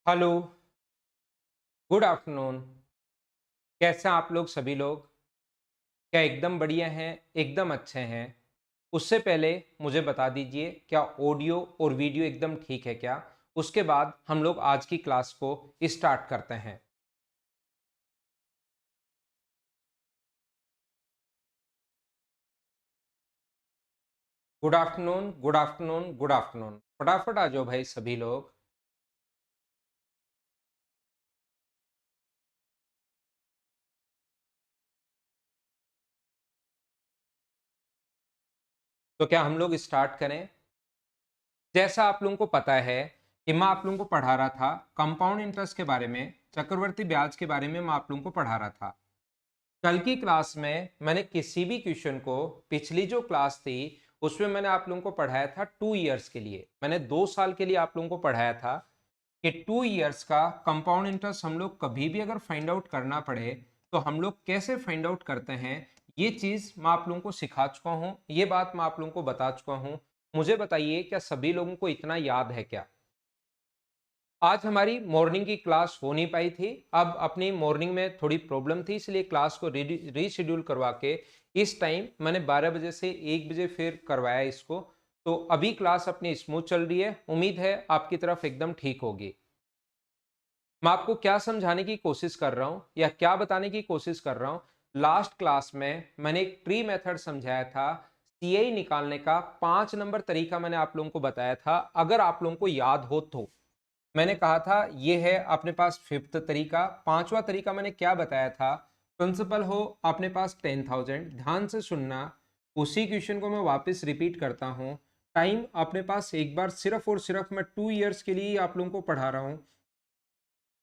Hello, good afternoon. कैसे हैं आप लोग सभी लोग? क्या एकदम बढ़िया हैं, एकदम अच्छे हैं? उससे पहले मुझे बता दीजिए क्या ऑडियो और वीडियो एकदम ठीक है क्या? उसके बाद हम लोग आज की क्लास को स्टार्ट करते हैं। Good afternoon, good afternoon, good afternoon. फटाफट आ जाओ भाई सभी लोग। तो क्या हम लोग स्टार्ट करें? जैसा आप लोगों को पता है कि मैं आप लोगों को पढ़ा रहा था कंपाउंड इंटरेस्ट के बारे में, चक्रवर्ती ब्याज के बारे में मैं आप लोगों को पढ़ा रहा था। कल की क्लास में मैंने किसी भी क्वेश्चन को, पिछली जो क्लास थी उसमें मैंने आप लोगों को पढ़ाया था 2 इयर्स के लिए, मैंने 2 साल के लिए आप लोगों को पढ़ाया था कि 2 इयर्स का कंपाउंड इंटरेस्ट हम लोग कभी भी अगर फाइंड आउट करना पड़े तो हम लोग कैसे फाइंड आउट करते हैं। ये चीज मैं आप लोगों को सिखा चुका हूँ, ये बात मैं आप लोगों को बता चुका हूँ। मुझे बताइए क्या सभी लोगों को इतना याद है क्या? आज हमारी मॉर्निंग की क्लास हो नहीं पाई थी। अब अपनी मॉर्निंग में थोड़ी प्रॉब्लम थी, इसलिए क्लास को रीशेड्यूल करवा के इस टाइम मैंने 12 बजे से 1 बजे फिर करवाया इसको। तो अभी क्लास अपनी स्मूथ चल रही है, उम्मीद है आपकी तरफ एकदम ठीक होगी। मैं आपको क्या समझाने की कोशिश कर रहा हूं या क्या बताने की कोशिश कर रहा हूं, लास्ट क्लास में मैंने एक ट्री मेथड समझाया था। सीआई निकालने का 5 नंबर तरीका मैंने आप लोगों को बताया था, अगर आप लोगों को याद हो तो। मैंने कहा था ये है अपने पास फिफ्थ तरीका। पांचवा तरीका मैंने क्या बताया था? प्रिंसिपल हो अपने पास 10,000, ध्यान से सुनना। उसी क्वेश्चन को मैं वापस रिपीट करता हूं। टाइम अपने पास एक बार सिर्फ और सिर्फ मैं 2 इयर्स के लिए ही आप लोगों को पढ़ा रहा हूं।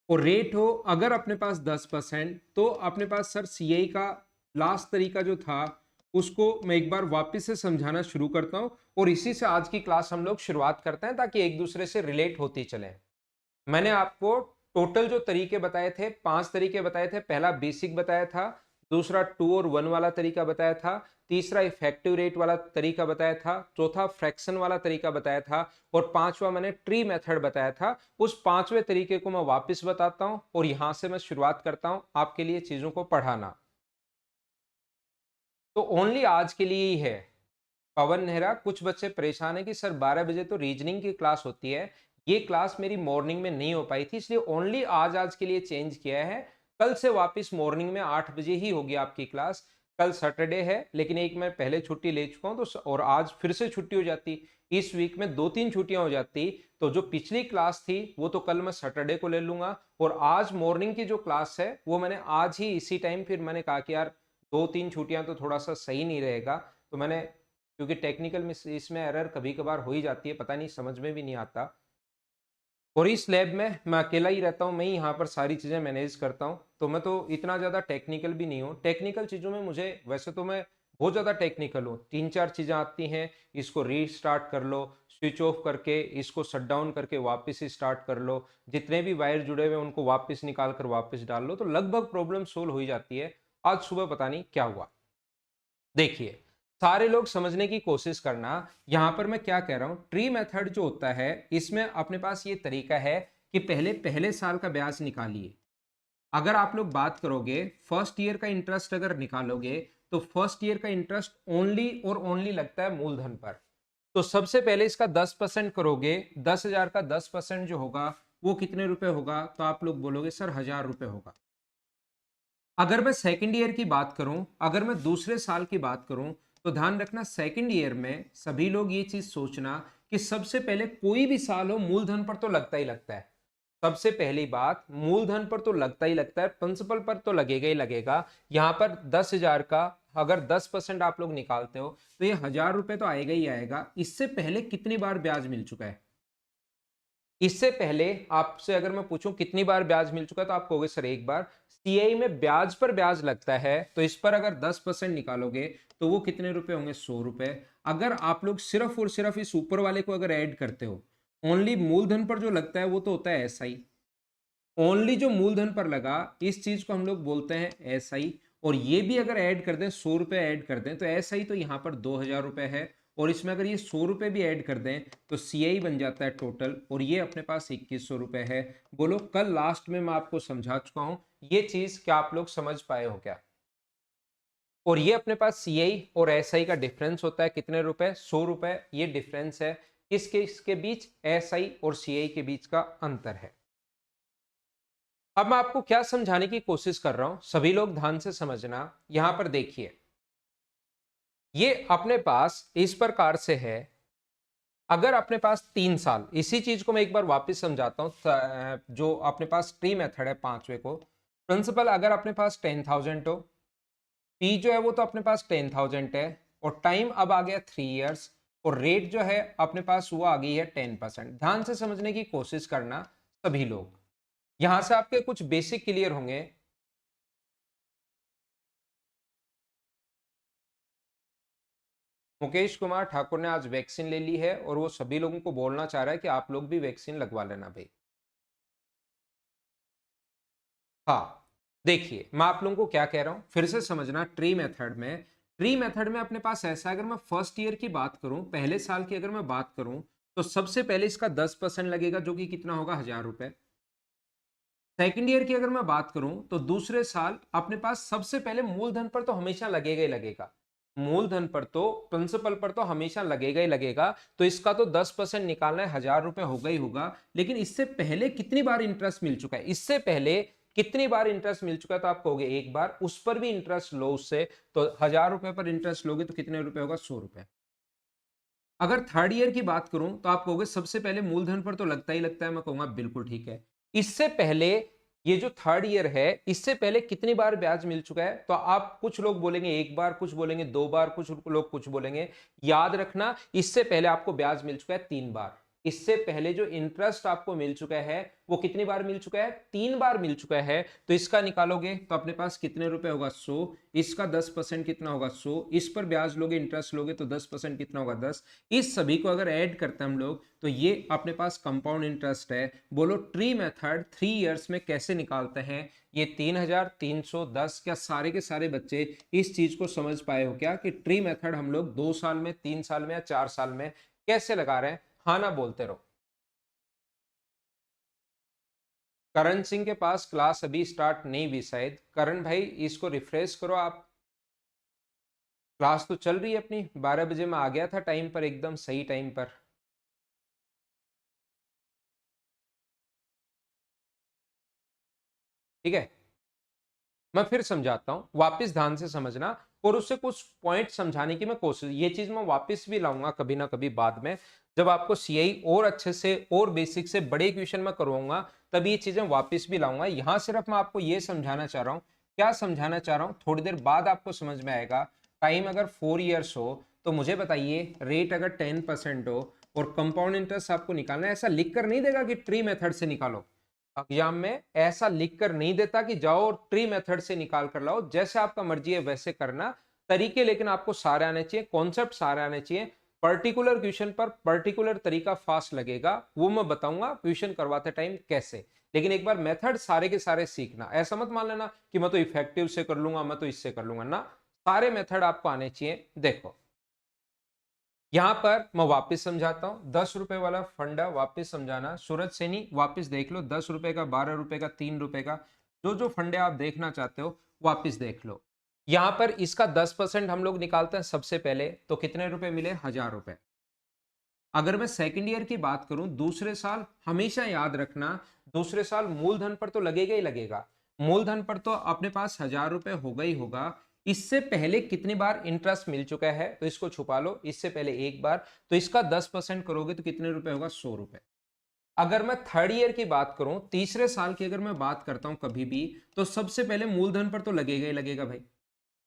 और रेट हो अगर अपने पास 10%, तो अपने पास सर सीआई का लास्ट तरीका जो था उसको मैं एक बार वापस से समझाना शुरू करता हूं और इसी से आज की क्लास हम लोग शुरुआत करते हैं ताकि एक दूसरे से रिलेट होती चले। मैंने आपको टोटल जो तरीके बताए थे, 5 तरीके बताए थे। पहला बेसिक बताया था, दूसरा 2 और 1 वाला तरीका बताया था, तीसरा इफेक्टिव रेट वाला तरीका बताया था, चौथा फ्रैक्शन वाला तरीका बताया था और पांचवा मैंने ट्री मेथड बताया था। उस पांचवें तरीके को मैं वापस बताता हूं और यहां से मैं शुरुआत करता हूं आपके लिए चीजों को पढ़ाना। तो ओनली आज के लिए ही है। पवन नेहरा, कुछ बच्चे परेशान है कि सर 12 बजे तो रीजनिंग की क्लास होती है, ये क्लास मेरी मॉर्निंग में नहीं हो पाई थी, इसलिए ओनली आज आज के लिए चेंज किया है। कल से वापस मॉर्निंग में 8 बजे ही होगी आपकी क्लास। कल सैटरडे है लेकिन एक मैं पहले छुट्टी ले चुका हूं, तो और आज फिर से छुट्टी हो जाती। इस वीक में 2-3 छुट्टियां हो जाती, तो जो पिछली क्लास थी वो तो कल मैं सैटरडे को ले लूंगा और आज मॉर्निंग की जो क्लास है वो मैंने आज ही इसी टाइम, फिर मैंने कहा कि यार 2-3 छुट्टियां तो थोड़ा सा सही नहीं रहेगा। तो मैंने, क्योंकि टेक्निकल में इसमें एरर कभी कभार हो ही जाती है, पता नहीं समझ में भी नहीं आता। और इस लैब में मैं अकेला ही रहता हूँ, मैं ही यहाँ पर सारी चीज़ें मैनेज करता हूँ, तो मैं तो इतना ज़्यादा टेक्निकल भी नहीं हूँ। टेक्निकल चीज़ों में मुझे, वैसे तो मैं बहुत ज़्यादा टेक्निकल हूँ, 3-4 चीज़ें आती हैं। इसको रीस्टार्ट कर लो, स्विच ऑफ करके इसको शट डाउन करके वापस स्टार्ट कर लो, जितने भी वायर जुड़े हुए हैं उनको वापस निकाल कर वापस डाल लो, तो लगभग प्रॉब्लम सोल्व हो ही जाती है। आज सुबह पता नहीं क्या हुआ। देखिए, सारे लोग समझने की कोशिश करना। यहां पर मैं क्या कह रहा हूं, ट्री मेथड जो होता है इसमें अपने पास ये तरीका है कि पहले पहले साल का ब्याज निकालिए। अगर आप लोग बात करोगे फर्स्ट ईयर का इंटरेस्ट अगर निकालोगे, तो फर्स्ट ईयर का इंटरेस्ट ओनली और ओनली लगता है मूलधन पर। तो सबसे पहले इसका 10% करोगे, 10,000 का 10% जो होगा वो कितने रुपए होगा? तो आप लोग बोलोगे सर 1,000 रुपए होगा। अगर मैं सेकंड ईयर की बात करूं, अगर मैं दूसरे साल की बात करूं, तो ध्यान रखना सेकंड ईयर में सभी लोग ये चीज सोचना कि सबसे पहले कोई भी साल हो मूलधन पर तो लगता ही लगता है। सबसे पहली बात, मूलधन पर तो लगता ही लगता है, प्रिंसिपल पर तो लगेगा ही लगेगा। यहां पर 10,000 का अगर 10% आप लोग निकालते हो तो ये 1,000 रुपए तो आएगा ही आएगा। इससे पहले कितनी बार ब्याज मिल चुका है? इससे पहले आपसे अगर मैं पूछूं कितनी बार ब्याज मिल चुका है, तो आप कहोगे सर एक बार। सीआई में ब्याज पर ब्याज लगता है, तो इस पर अगर 10% निकालोगे तो वो कितने रुपए होंगे? 100 रुपए। अगर आप लोग सिर्फ और सिर्फ इस ऊपर वाले को अगर ऐड करते हो, ओनली मूलधन पर जो लगता है वो तो होता है एसआई। ओनली जो मूलधन पर लगा इस चीज को हम लोग बोलते हैं एसआई। और ये भी अगर ऐड कर दें, 100 रुपए ऐड कर दें, तो एसआई तो यहाँ पर 2,000 रुपए है और इसमें अगर ये 100 रुपए भी ऐड कर दें तो CI बन जाता है टोटल, और ये अपने पास 2100 रुपए है। बोलो कल लास्ट में मैं आपको समझा चुका हूं, ये चीज क्या आप लोग समझ पाए हो क्या? और ये अपने पास CI और SI का डिफरेंस होता है कितने रुपए? 100 रुपए। ये डिफरेंस है किसके इसके बीच? SI और CI के बीच का अंतर है। अब मैं आपको क्या समझाने की कोशिश कर रहा हूं, सभी लोग ध्यान से समझना। यहां पर देखिए, ये अपने पास इस प्रकार से है। अगर अपने पास 3 साल, इसी चीज को मैं एक बार वापस समझाता हूं, जो अपने पास ट्री मेथड है पांचवे को। प्रिंसिपल अगर अपने पास 10,000 हो, पी जो है वो तो अपने पास 10,000 है, और टाइम अब आ गया 3 इयर्स, और रेट जो है अपने पास वो आ गई है 10%। ध्यान से समझने की कोशिश करना सभी लोग, यहां से आपके कुछ बेसिक क्लियर होंगे। मुकेश कुमार ठाकुर ने आज वैक्सीन ले ली है और वो सभी लोगों को बोलना चाह रहा है कि आप लोग भी वैक्सीन लगवा लेना भाई। हाँ, देखिए मैं आप लोगों को क्या कह रहा हूं, फिर से समझना। ट्री मेथड में अपने पास ऐसा है, अगर मैं फर्स्ट ईयर की बात करूं, पहले साल की अगर मैं बात करूं, तो सबसे पहले इसका 10% लगेगा, जो कि कितना होगा? 1,000 रुपए। सेकेंड ईयर की अगर मैं बात करूं, तो दूसरे साल अपने पास सबसे पहले मूलधन पर तो हमेशा लगेगा ही लगेगा। मूलधन पर तो, प्रिंसिपल पर तो हमेशा लगेगा ही लगेगा। तो इसका तो 10% निकालना है, 1,000 रुपए होगा ही होगा। लेकिन इससे पहले कितनी बार इंटरेस्ट मिल चुका है? इससे पहले कितनी बार इंटरेस्ट मिल चुका है? तो आप कहोगे एक बार, उस पर भी इंटरेस्ट लो उससे, तो 1,000 रुपए पर इंटरेस्ट लोगे तो कितने रुपए होगा? 100 रुपए। अगर थर्ड ईयर की बात करूं, तो आप कहोगे सबसे पहले मूलधन पर तो लगता ही लगता है। मैं कहूंगा बिल्कुल ठीक है। इससे पहले, ये जो थर्ड ईयर है, इससे पहले कितनी बार ब्याज मिल चुका है? तो आप, कुछ लोग बोलेंगे एक बार, कुछ बोलेंगे 2 बार, कुछ लोग कुछ बोलेंगे। याद रखना, इससे पहले आपको ब्याज मिल चुका है 3 बार। इससे पहले जो इंटरेस्ट आपको मिल चुका है, वो कितनी बार मिल चुका है? 3 बार मिल चुका है। तो इसका निकालोगे तो अपने पास कितने रुपए होगा? 100। इसका 10% कितना होगा? 100। इस पर ब्याज लोगे, इंटरेस्ट लोगे, तो 10% कितना होगा? 10। इस सभी को अगर ऐड करते हैं हम लोग, तो ये अपने पास कंपाउंड इंटरेस्ट है। बोलो ट्री मेथड 3 इयर्स में कैसे निकालते हैं? ये 3,310। क्या सारे के सारे बच्चे इस चीज को समझ पाए हो क्या, कि ट्री मेथड हम लोग 2 साल में, 3 साल में या 4 साल में कैसे लगा रहे हैं? हाँ ना बोलते रहो। करण सिंह के पास क्लास अभी स्टार्ट नहीं हुई शायद। करण भाई इसको रिफ्रेश करो आप। क्लास तो चल रही है अपनी, 12 बजे मैं आ गया था टाइम पर, एकदम सही टाइम पर। ठीक है, मैं फिर समझाता हूं, वापस ध्यान से समझना। और उससे कुछ पॉइंट समझाने की मैं कोशिश, ये चीज मैं वापस भी लाऊंगा कभी ना कभी बाद में, जब आपको सीआई और अच्छे से और बेसिक से बड़े क्वेश्चन में करवाऊंगा, तब ये चीजें वापस भी लाऊंगा। यहां सिर्फ मैं आपको ये समझाना चाह रहा हूं। क्या समझाना चाह रहा हूं, थोड़ी देर बाद आपको समझ में आएगा। टाइम अगर 4 इयर्स हो, तो मुझे बताइए, रेट अगर 10% हो, और कंपाउंड इंटरेस्ट आपको निकालना है, ऐसा लिख कर नहीं देगा कि ट्री मेथड से निकालो। एग्जाम में ऐसा लिख कर नहीं देता कि जाओ और ट्री मेथड से निकाल कर लाओ। जैसे आपका मर्जी है वैसे करना, तरीके लेकिन आपको सारे आने चाहिए, कॉन्सेप्ट सारे आने चाहिए। पर्टिकुलर क्वेश्चन पर पर्टिकुलर तरीका फास्ट लगेगा, वो मैं बताऊंगा क्वेश्चन करवाते टाइम कैसे। लेकिन एक बार मेथड सारे के सारे सीखना, ऐसा मत मान लेना कि मैं तो इफेक्टिव से कर लूंगा, मैं तो इससे कर लूंगा ना। सारे मेथड आपको आने चाहिए। देखो, यहां पर मैं वापस समझाता हूं, 10 रुपए वाला फंडा वापस समझाना। सूरज सैनी वापस देख लो, 10 रुपए का, 12 रुपए का, 3 रुपए का, जो जो फंडे आप देखना चाहते हो वापस देख लो। यहां पर इसका 10% हम लोग निकालते हैं सबसे पहले, तो कितने रुपए मिले? 1,000 रुपए। अगर मैं सेकंड ईयर की बात करूं, दूसरे साल, हमेशा याद रखना, दूसरे साल मूलधन पर तो लगेगा ही लगेगा। मूलधन पर तो अपने पास 1,000 रुपए होगा ही होगा। इससे पहले कितनी बार इंटरेस्ट मिल चुका है, तो इसको छुपा लो, इससे पहले एक बार। तो इसका 10% करोगे तो कितने रुपए होगा? 100 रुपए। अगर मैं थर्ड ईयर की बात करूं, तीसरे साल की अगर मैं बात करता हूं कभी भी, तो सबसे पहले मूलधन पर तो लगेगा ही लगेगा भाई।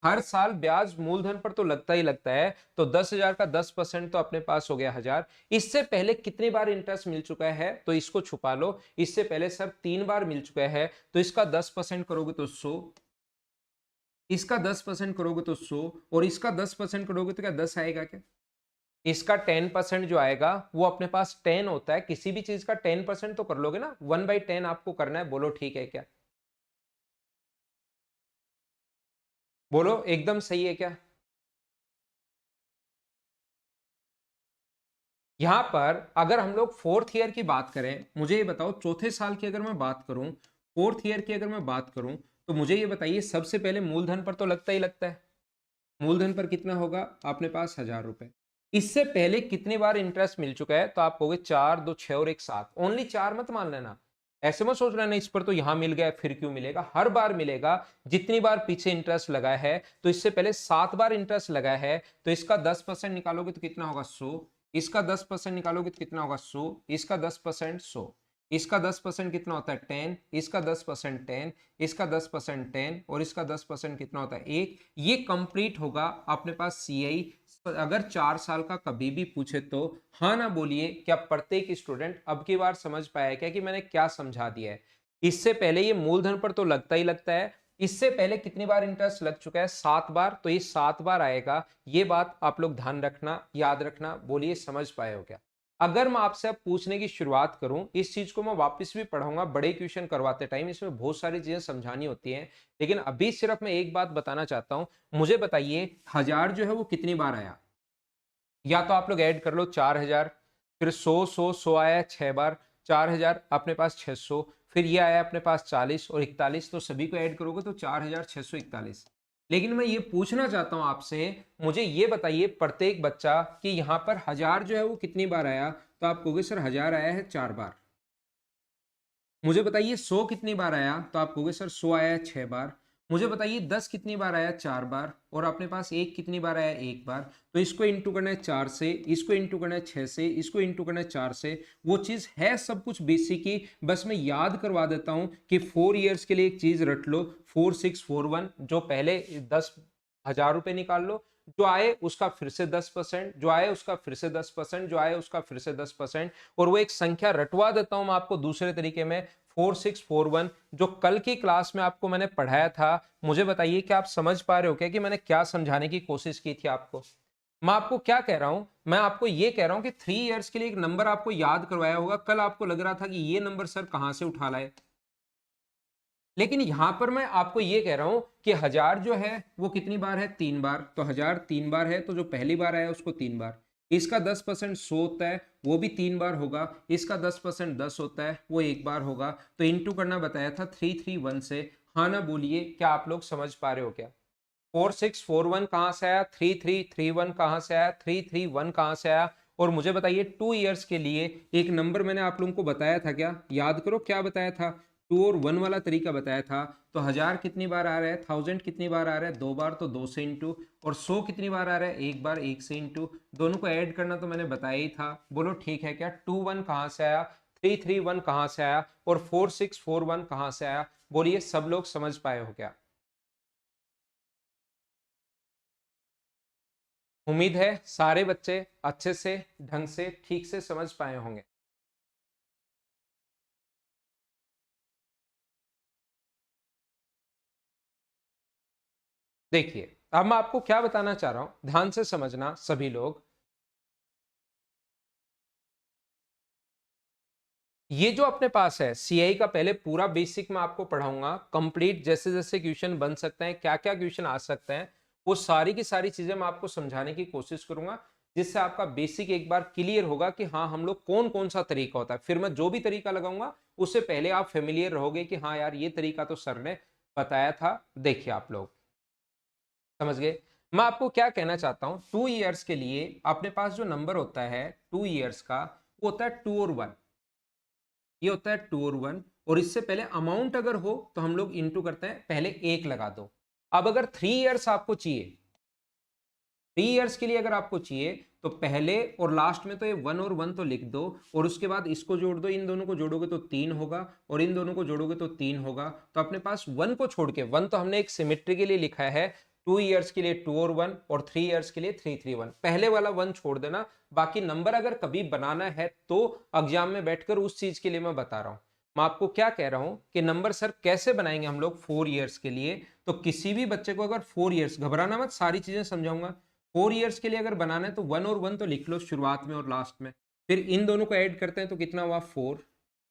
हर साल ब्याज मूलधन पर तो लगता ही लगता है। तो 10,000 का 10% तो अपने पास हो गया 1,000। इससे पहले कितनी बार इंटरेस्ट मिल चुका है, तो इसको छुपा लो। इससे पहले सर 3 बार मिल चुका है, तो इसका 10% करोगे तो 100। इसका 10% करोगे तो 100, और इसका 10% करोगे तो क्या 10 आएगा क्या? इसका 10% जो आएगा, वो अपने पास 10 होता है। किसी भी चीज का 10% तो कर लोगे ना, 1/10 आपको करना है। बोलो ठीक है क्या? बोलो एकदम सही है क्या? यहाँ पर अगर हम लोग फोर्थ ईयर की बात करें, मुझे ये बताओ चौथे साल की अगर मैं बात करूं, फोर्थ ईयर की अगर मैं बात करूं, तो मुझे ये बताइए सबसे पहले मूलधन पर तो लगता ही लगता है। मूलधन पर कितना होगा आपने पास 1000 रुपए। इससे पहले कितनी बार इंटरेस्ट मिल चुका है, तो आप कहोगे 4, 2, 6 और 1 7। ओनली 4 मत मान लेना, ऐसे मत सोच लेना इस पर तो यहां मिल गया फिर क्यों मिलेगा, हर बार मिलेगा। जितनी बार पीछे इंटरेस्ट लगा है, तो इससे पहले 7 बार इंटरेस्ट लगा है, तो इसका 10% निकालोगे तो कितना होगा 100, इसका 10% निकालोगे तो कितना होगा 100, इसका 10% 100, इसका 10% कितना होता है 10, इसका 10% 10, इसका 10% 10 और इसका 10% कितना होता है 1। ये कंप्लीट होगा अपने पास सीआई। अगर 4 साल का कभी भी पूछे तो हाँ ना बोलिए, क्या प्रत्येक स्टूडेंट अब की बार समझ पाया क्या कि मैंने क्या समझा दिया है। इससे पहले ये मूलधन पर तो लगता ही लगता है। इससे पहले कितनी बार इंटरेस्ट लग चुका है 7 बार, तो ये 7 बार आएगा। ये बात आप लोग ध्यान रखना, याद रखना। बोलिए समझ पाए हो क्या। अगर मैं आपसे अब पूछने की शुरुआत करूं, इस चीज को मैं वापस भी पढ़ाऊंगा बड़े क्वेश्चन करवाते टाइम, इसमें बहुत सारी चीजें समझानी होती हैं, लेकिन अभी सिर्फ मैं एक बात बताना चाहता हूं। मुझे बताइए 1000 जो है वो कितनी बार आया। या तो आप लोग ऐड कर लो 4000, फिर 100 आया 6 बार, 4000 अपने पास 600, फिर ये आया अपने पास 40 और 41, तो सभी को ऐड करोगे तो 4641। लेकिन मैं ये पूछना चाहता हूं आपसे, मुझे ये बताइए प्रत्येक बच्चा कि यहाँ पर 1000 जो है वो कितनी बार आया, तो आप कहोगे सर 1000 आया है 4 बार। मुझे बताइए 100 कितनी बार आया, तो आप कहोगे सर 100 आया है 6 बार। मुझे बताइए 10 कितनी बार आया 4 बार, और अपने पास 1 कितनी बार आया 1 बार। तो इसको इंटू करना है 4 से, इसको इंटू करना है 6 से, इसको इंटू करना है 4 से। वो चीज है सब कुछ बेसिक ही, बस मैं याद करवा देता हूं कि 4 इयर्स के लिए एक चीज रट लो, 4641। जो पहले 10,000 रुपए निकाल लो, जो आए उसका फिर से 10%, जो आए उसका फिर से 10%, जो आए उसका फिर से 10%। और वो एक संख्या रटवा देता हूं मैं आपको दूसरे तरीके में, 4641, जो कल की क्लास में आपको मैंने पढ़ाया था। मुझे बताइए कि आप समझ पा रहे हो क्या कि मैंने क्या समझाने की कोशिश की थी आपको। मैं आपको क्या कह रहा हूं, मैं आपको ये कह रहा हूं कि 3 इयर्स के लिए एक नंबर आपको याद करवाया होगा। कल आपको लग रहा था कि ये नंबर सर कहां से उठा लाए, लेकिन यहां पर मैं आपको यह कह रहा हूं कि 1000 जो है वो कितनी बार है 3 बार। तो 1000 3 बार है, तो जो पहली बार आया उसको 3 बार। इसका 10% 100 होता है, वो भी 3 बार होगा। इसका 10% 10 होता है, वो 1 बार होगा। तो इंटू करना बताया था 331 से। हाँ ना बोलिए, क्या आप लोग समझ पा रहे हो क्या। 4641 कहां से आया, 3331 कहां से आया, 331 कहां से आया। और मुझे बताइए 2 इयर्स के लिए एक नंबर मैंने आप लोगों को बताया था क्या, याद करो क्या बताया था। 2 और 1 वाला तरीका बताया था। तो 1000 कितनी बार आ रहा है, 1000 कितनी बार आ रहा है 2 बार, तो 2 से इंटू। और 100 कितनी बार आ रहा है 1 बार, 1 से इंटू। दोनों को ऐड करना तो मैंने बताया ही था। बोलो ठीक है क्या। 21 कहां से आया, 331 कहां से आया, और 4641 कहां से आया। बोलिए सब लोग समझ पाए हो क्या। उम्मीद है सारे बच्चे अच्छे से, ढंग से, ठीक से समझ पाए होंगे। देखिए अब मैं आपको क्या बताना चाह रहा हूं, ध्यान से समझना सभी लोग। ये जो अपने पास है सीआई का, पहले पूरा बेसिक मैं आपको पढ़ाऊंगा कंप्लीट, जैसे जैसे क्वेश्चन बन सकते हैं, क्या क्या क्वेश्चन आ सकते हैं, वो सारी की सारी चीजें मैं आपको समझाने की कोशिश करूंगा, जिससे आपका बेसिक एक बार क्लियर होगा कि हाँ हम लोग कौन कौन सा तरीका होता है। फिर मैं जो भी तरीका लगाऊंगा उससे पहले आप फेमिलियर रहोगे कि हाँ यार ये तरीका तो सर ने बताया था। देखिए आप लोग समझ गए। मैं आपको क्या कहना चाहता हूं, 2 इयर्स के लिए अपने पास जो नंबर होता है 2 इयर्स का, वो होता है 2 और 1। ये होता है 2 और 1। और इससे पहले अमाउंट अगर हो तो हम लोग इंटू करते हैं, पहले 1 लगा दो। अब अगर 3 इयर्स आपको चाहिए, 3 इयर्स के लिए अगर आपको चाहिए, तो पहले और लास्ट में तो ये 1 और 1 तो लिख दो, और उसके बाद इसको जोड़ दो। इन दोनों को जोड़ोगे तो 3 होगा, और इन दोनों को जोड़ोगे तो 3 होगा। तो अपने पास 1 को छोड़ के, 1 तो हमने एक सिमेट्री के लिए लिखा है, 2 इयर्स के लिए 2 और 1, और 3 इयर्स के लिए 331। पहले वाला 1 छोड़ देना। बाकी नंबर अगर कभी बनाना है तो एग्जाम में बैठकर उस चीज के लिए मैं बता रहा हूं। मैं आपको क्या कह रहा हूं कि नंबर सर कैसे बनाएंगे हम लोग 4 इयर्स के लिए। तो किसी भी बच्चे को अगर 4 इयर्स, घबराना मत, सारी चीजें समझाऊंगा। 4 इयर्स के लिए अगर बनाना है तो 1 और 1 तो लिख लो शुरुआत में और लास्ट में। फिर इन दोनों को ऐड करते हैं तो कितना हुआ 4।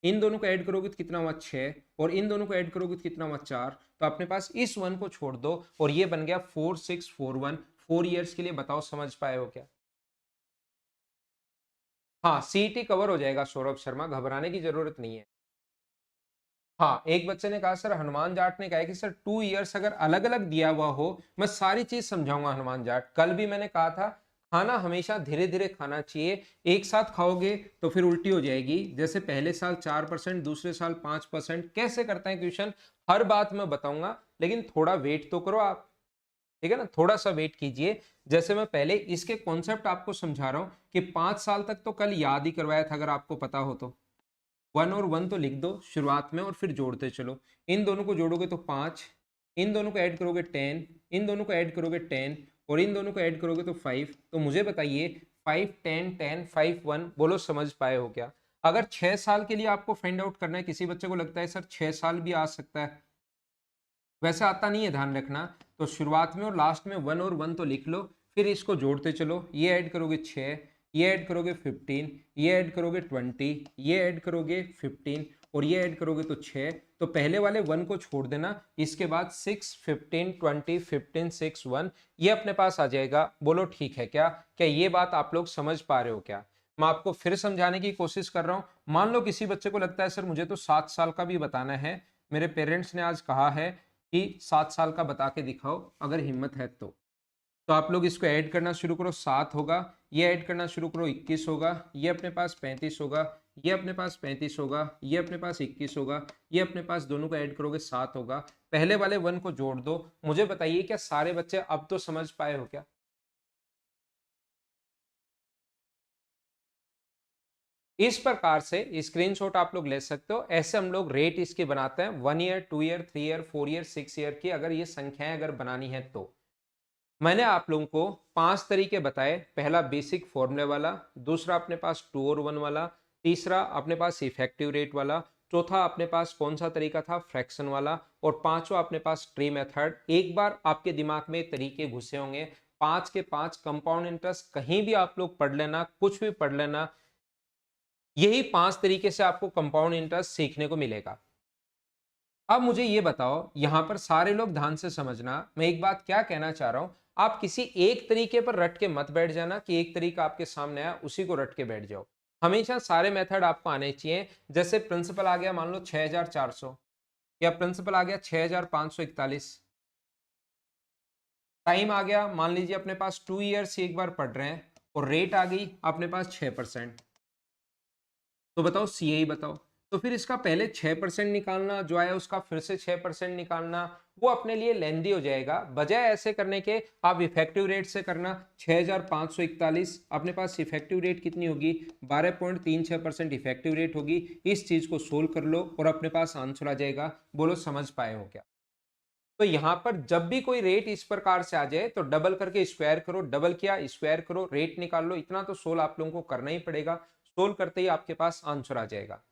इन दोनों को ऐड करोगे तो कितना हुआ 6, और इन दोनों को ऐड करोगे तो कितना हुआ 4। तो अपने पास इस 1 को छोड़ दो, और ये बन गया 4641। 4 इयर्स के लिए बताओ समझ पाए हो क्या। हाँ, सीईटी कवर हो जाएगा सौरभ शर्मा, घबराने की जरूरत नहीं है। हाँ, एक बच्चे ने कहा सर हनुमान जाट ने कहा है कि सर 2 इयर्स अगर अलग अलग दिया हुआ हो, मैं सारी चीज समझाऊंगा हनुमान जाट। कल भी मैंने कहा था खाना हमेशा धीरे धीरे खाना चाहिए, एक साथ खाओगे तो फिर उल्टी हो जाएगी। जैसे पहले साल 4%, दूसरे साल 5%, कैसे करते हैं क्वेश्चन, हर बात मैं बताऊंगा, लेकिन थोड़ा वेट तो करो आप, ठीक है ना, थोड़ा सा वेट कीजिए। जैसे मैं पहले इसके कॉन्सेप्ट आपको समझा रहा हूं कि 5 साल तक तो कल याद ही करवाया था, अगर आपको पता हो तो। 1 और 1 तो लिख दो शुरुआत में और फिर जोड़ते चलो। इन दोनों को जोड़ोगे तो 5, इन दोनों को ऐड करोगे 10, इन दोनों को ऐड करोगे 10, और इन दोनों को ऐड करोगे तो 5। तो मुझे बताइए 5 10 10 5 1, बोलो समझ पाए हो क्या? अगर 6 साल के लिए आपको फाइंड आउट करना है, किसी बच्चे को लगता है सर 6 साल भी आ सकता है, वैसे आता नहीं है, ध्यान रखना। तो शुरुआत में और लास्ट में 1 और 1 तो लिख लो, फिर इसको जोड़ते चलो। ये ऐड करोगे 6, ये ऐड करोगे 15, ये ऐड करोगे 20, ये ऐड करोगे 15, और ये ऐड करोगे तो 6। तो पहले वाले 1 को छोड़ देना, इसके बाद 6 15 20 15 6 1, ये अपने पास आ जाएगा। बोलो ठीक है क्या? क्या ये बात आप लोग समझ पा रहे हो क्या? मैं आपको फिर समझाने की कोशिश कर रहा हूं। मान लो किसी बच्चे को लगता है सर मुझे तो 7 साल का भी बताना है, मेरे पेरेंट्स ने आज कहा है कि 7 साल का बता के दिखाओ, अगर हिम्मत है तो आप लोग इसको ऐड करना शुरू करो। 7 होगा, ये ऐड करना शुरू करो, 21 होगा, ये अपने पास 35 होगा, ये अपने पास 35 होगा, ये अपने पास 21 होगा, ये अपने पास दोनों को ऐड करोगे 7 होगा। पहले वाले 1 को जोड़ दो। मुझे बताइए क्या सारे बच्चे अब तो समझ पाए हो क्या? इस प्रकार से स्क्रीनशॉट आप लोग ले सकते हो। ऐसे हम लोग रेट इसके बनाते हैं, 1 year 2 year 3 year 4 year 6 year की, अगर ये संख्याएं अगर बनानी है तो। मैंने आप लोगों को 5 तरीके बताए। पहला बेसिक फॉर्मूले वाला, दूसरा अपने पास 2 और 1 वाला, तीसरा अपने पास इफेक्टिव रेट वाला, चौथा अपने पास कौन सा तरीका था, फ्रैक्शन वाला, और पांचवा अपने पास ट्री मेथड। एक बार आपके दिमाग में तरीके घुसे होंगे, 5 के 5 कंपाउंड इंटरेस्ट, कहीं भी आप लोग पढ़ लेना, कुछ भी पढ़ लेना, यही 5 तरीके से आपको कंपाउंड इंटरेस्ट सीखने को मिलेगा। अब मुझे ये बताओ, यहां पर सारे लोग ध्यान से समझना, मैं एक बात क्या कहना चाह रहा हूं, आप किसी एक तरीके पर रट के मत बैठ जाना कि एक तरीका आपके सामने आया उसी को रट के बैठ जाओ। हमेशा सारे मेथड आपको आने चाहिए। जैसे प्रिंसिपल आ गया मान लो 6400, या प्रिंसिपल आ गया 6541, टाइम आ गया मान लीजिए अपने पास 2 ईयर्स एक बार पढ़ रहे हैं, और रेट आ गई अपने पास 6%। तो बताओ सी ही बताओ। तो फिर इसका पहले 6% निकालना जो आया, उसका फिर से 6% निकालना, वो अपने लिए लेंदी हो जाएगा। बजाय ऐसे करने के आप इफेक्टिव रेट से करना। 6541, अपने पास इफेक्टिव रेट कितनी होगी, 12.36% इफेक्टिव रेट होगी। इस चीज को सोल्व कर लो और अपने पास आंसर आ जाएगा। बोलो समझ पाए हो क्या? तो यहां पर जब भी कोई रेट इस प्रकार से आ जाए तो डबल करके स्क्वायर करो, डबल किया स्क्वायर करो, रेट निकाल लो। इतना तो सोल्व आप लोगों को करना ही पड़ेगा। सोल्व करते ही आपके पास आंसर आ जाएगा।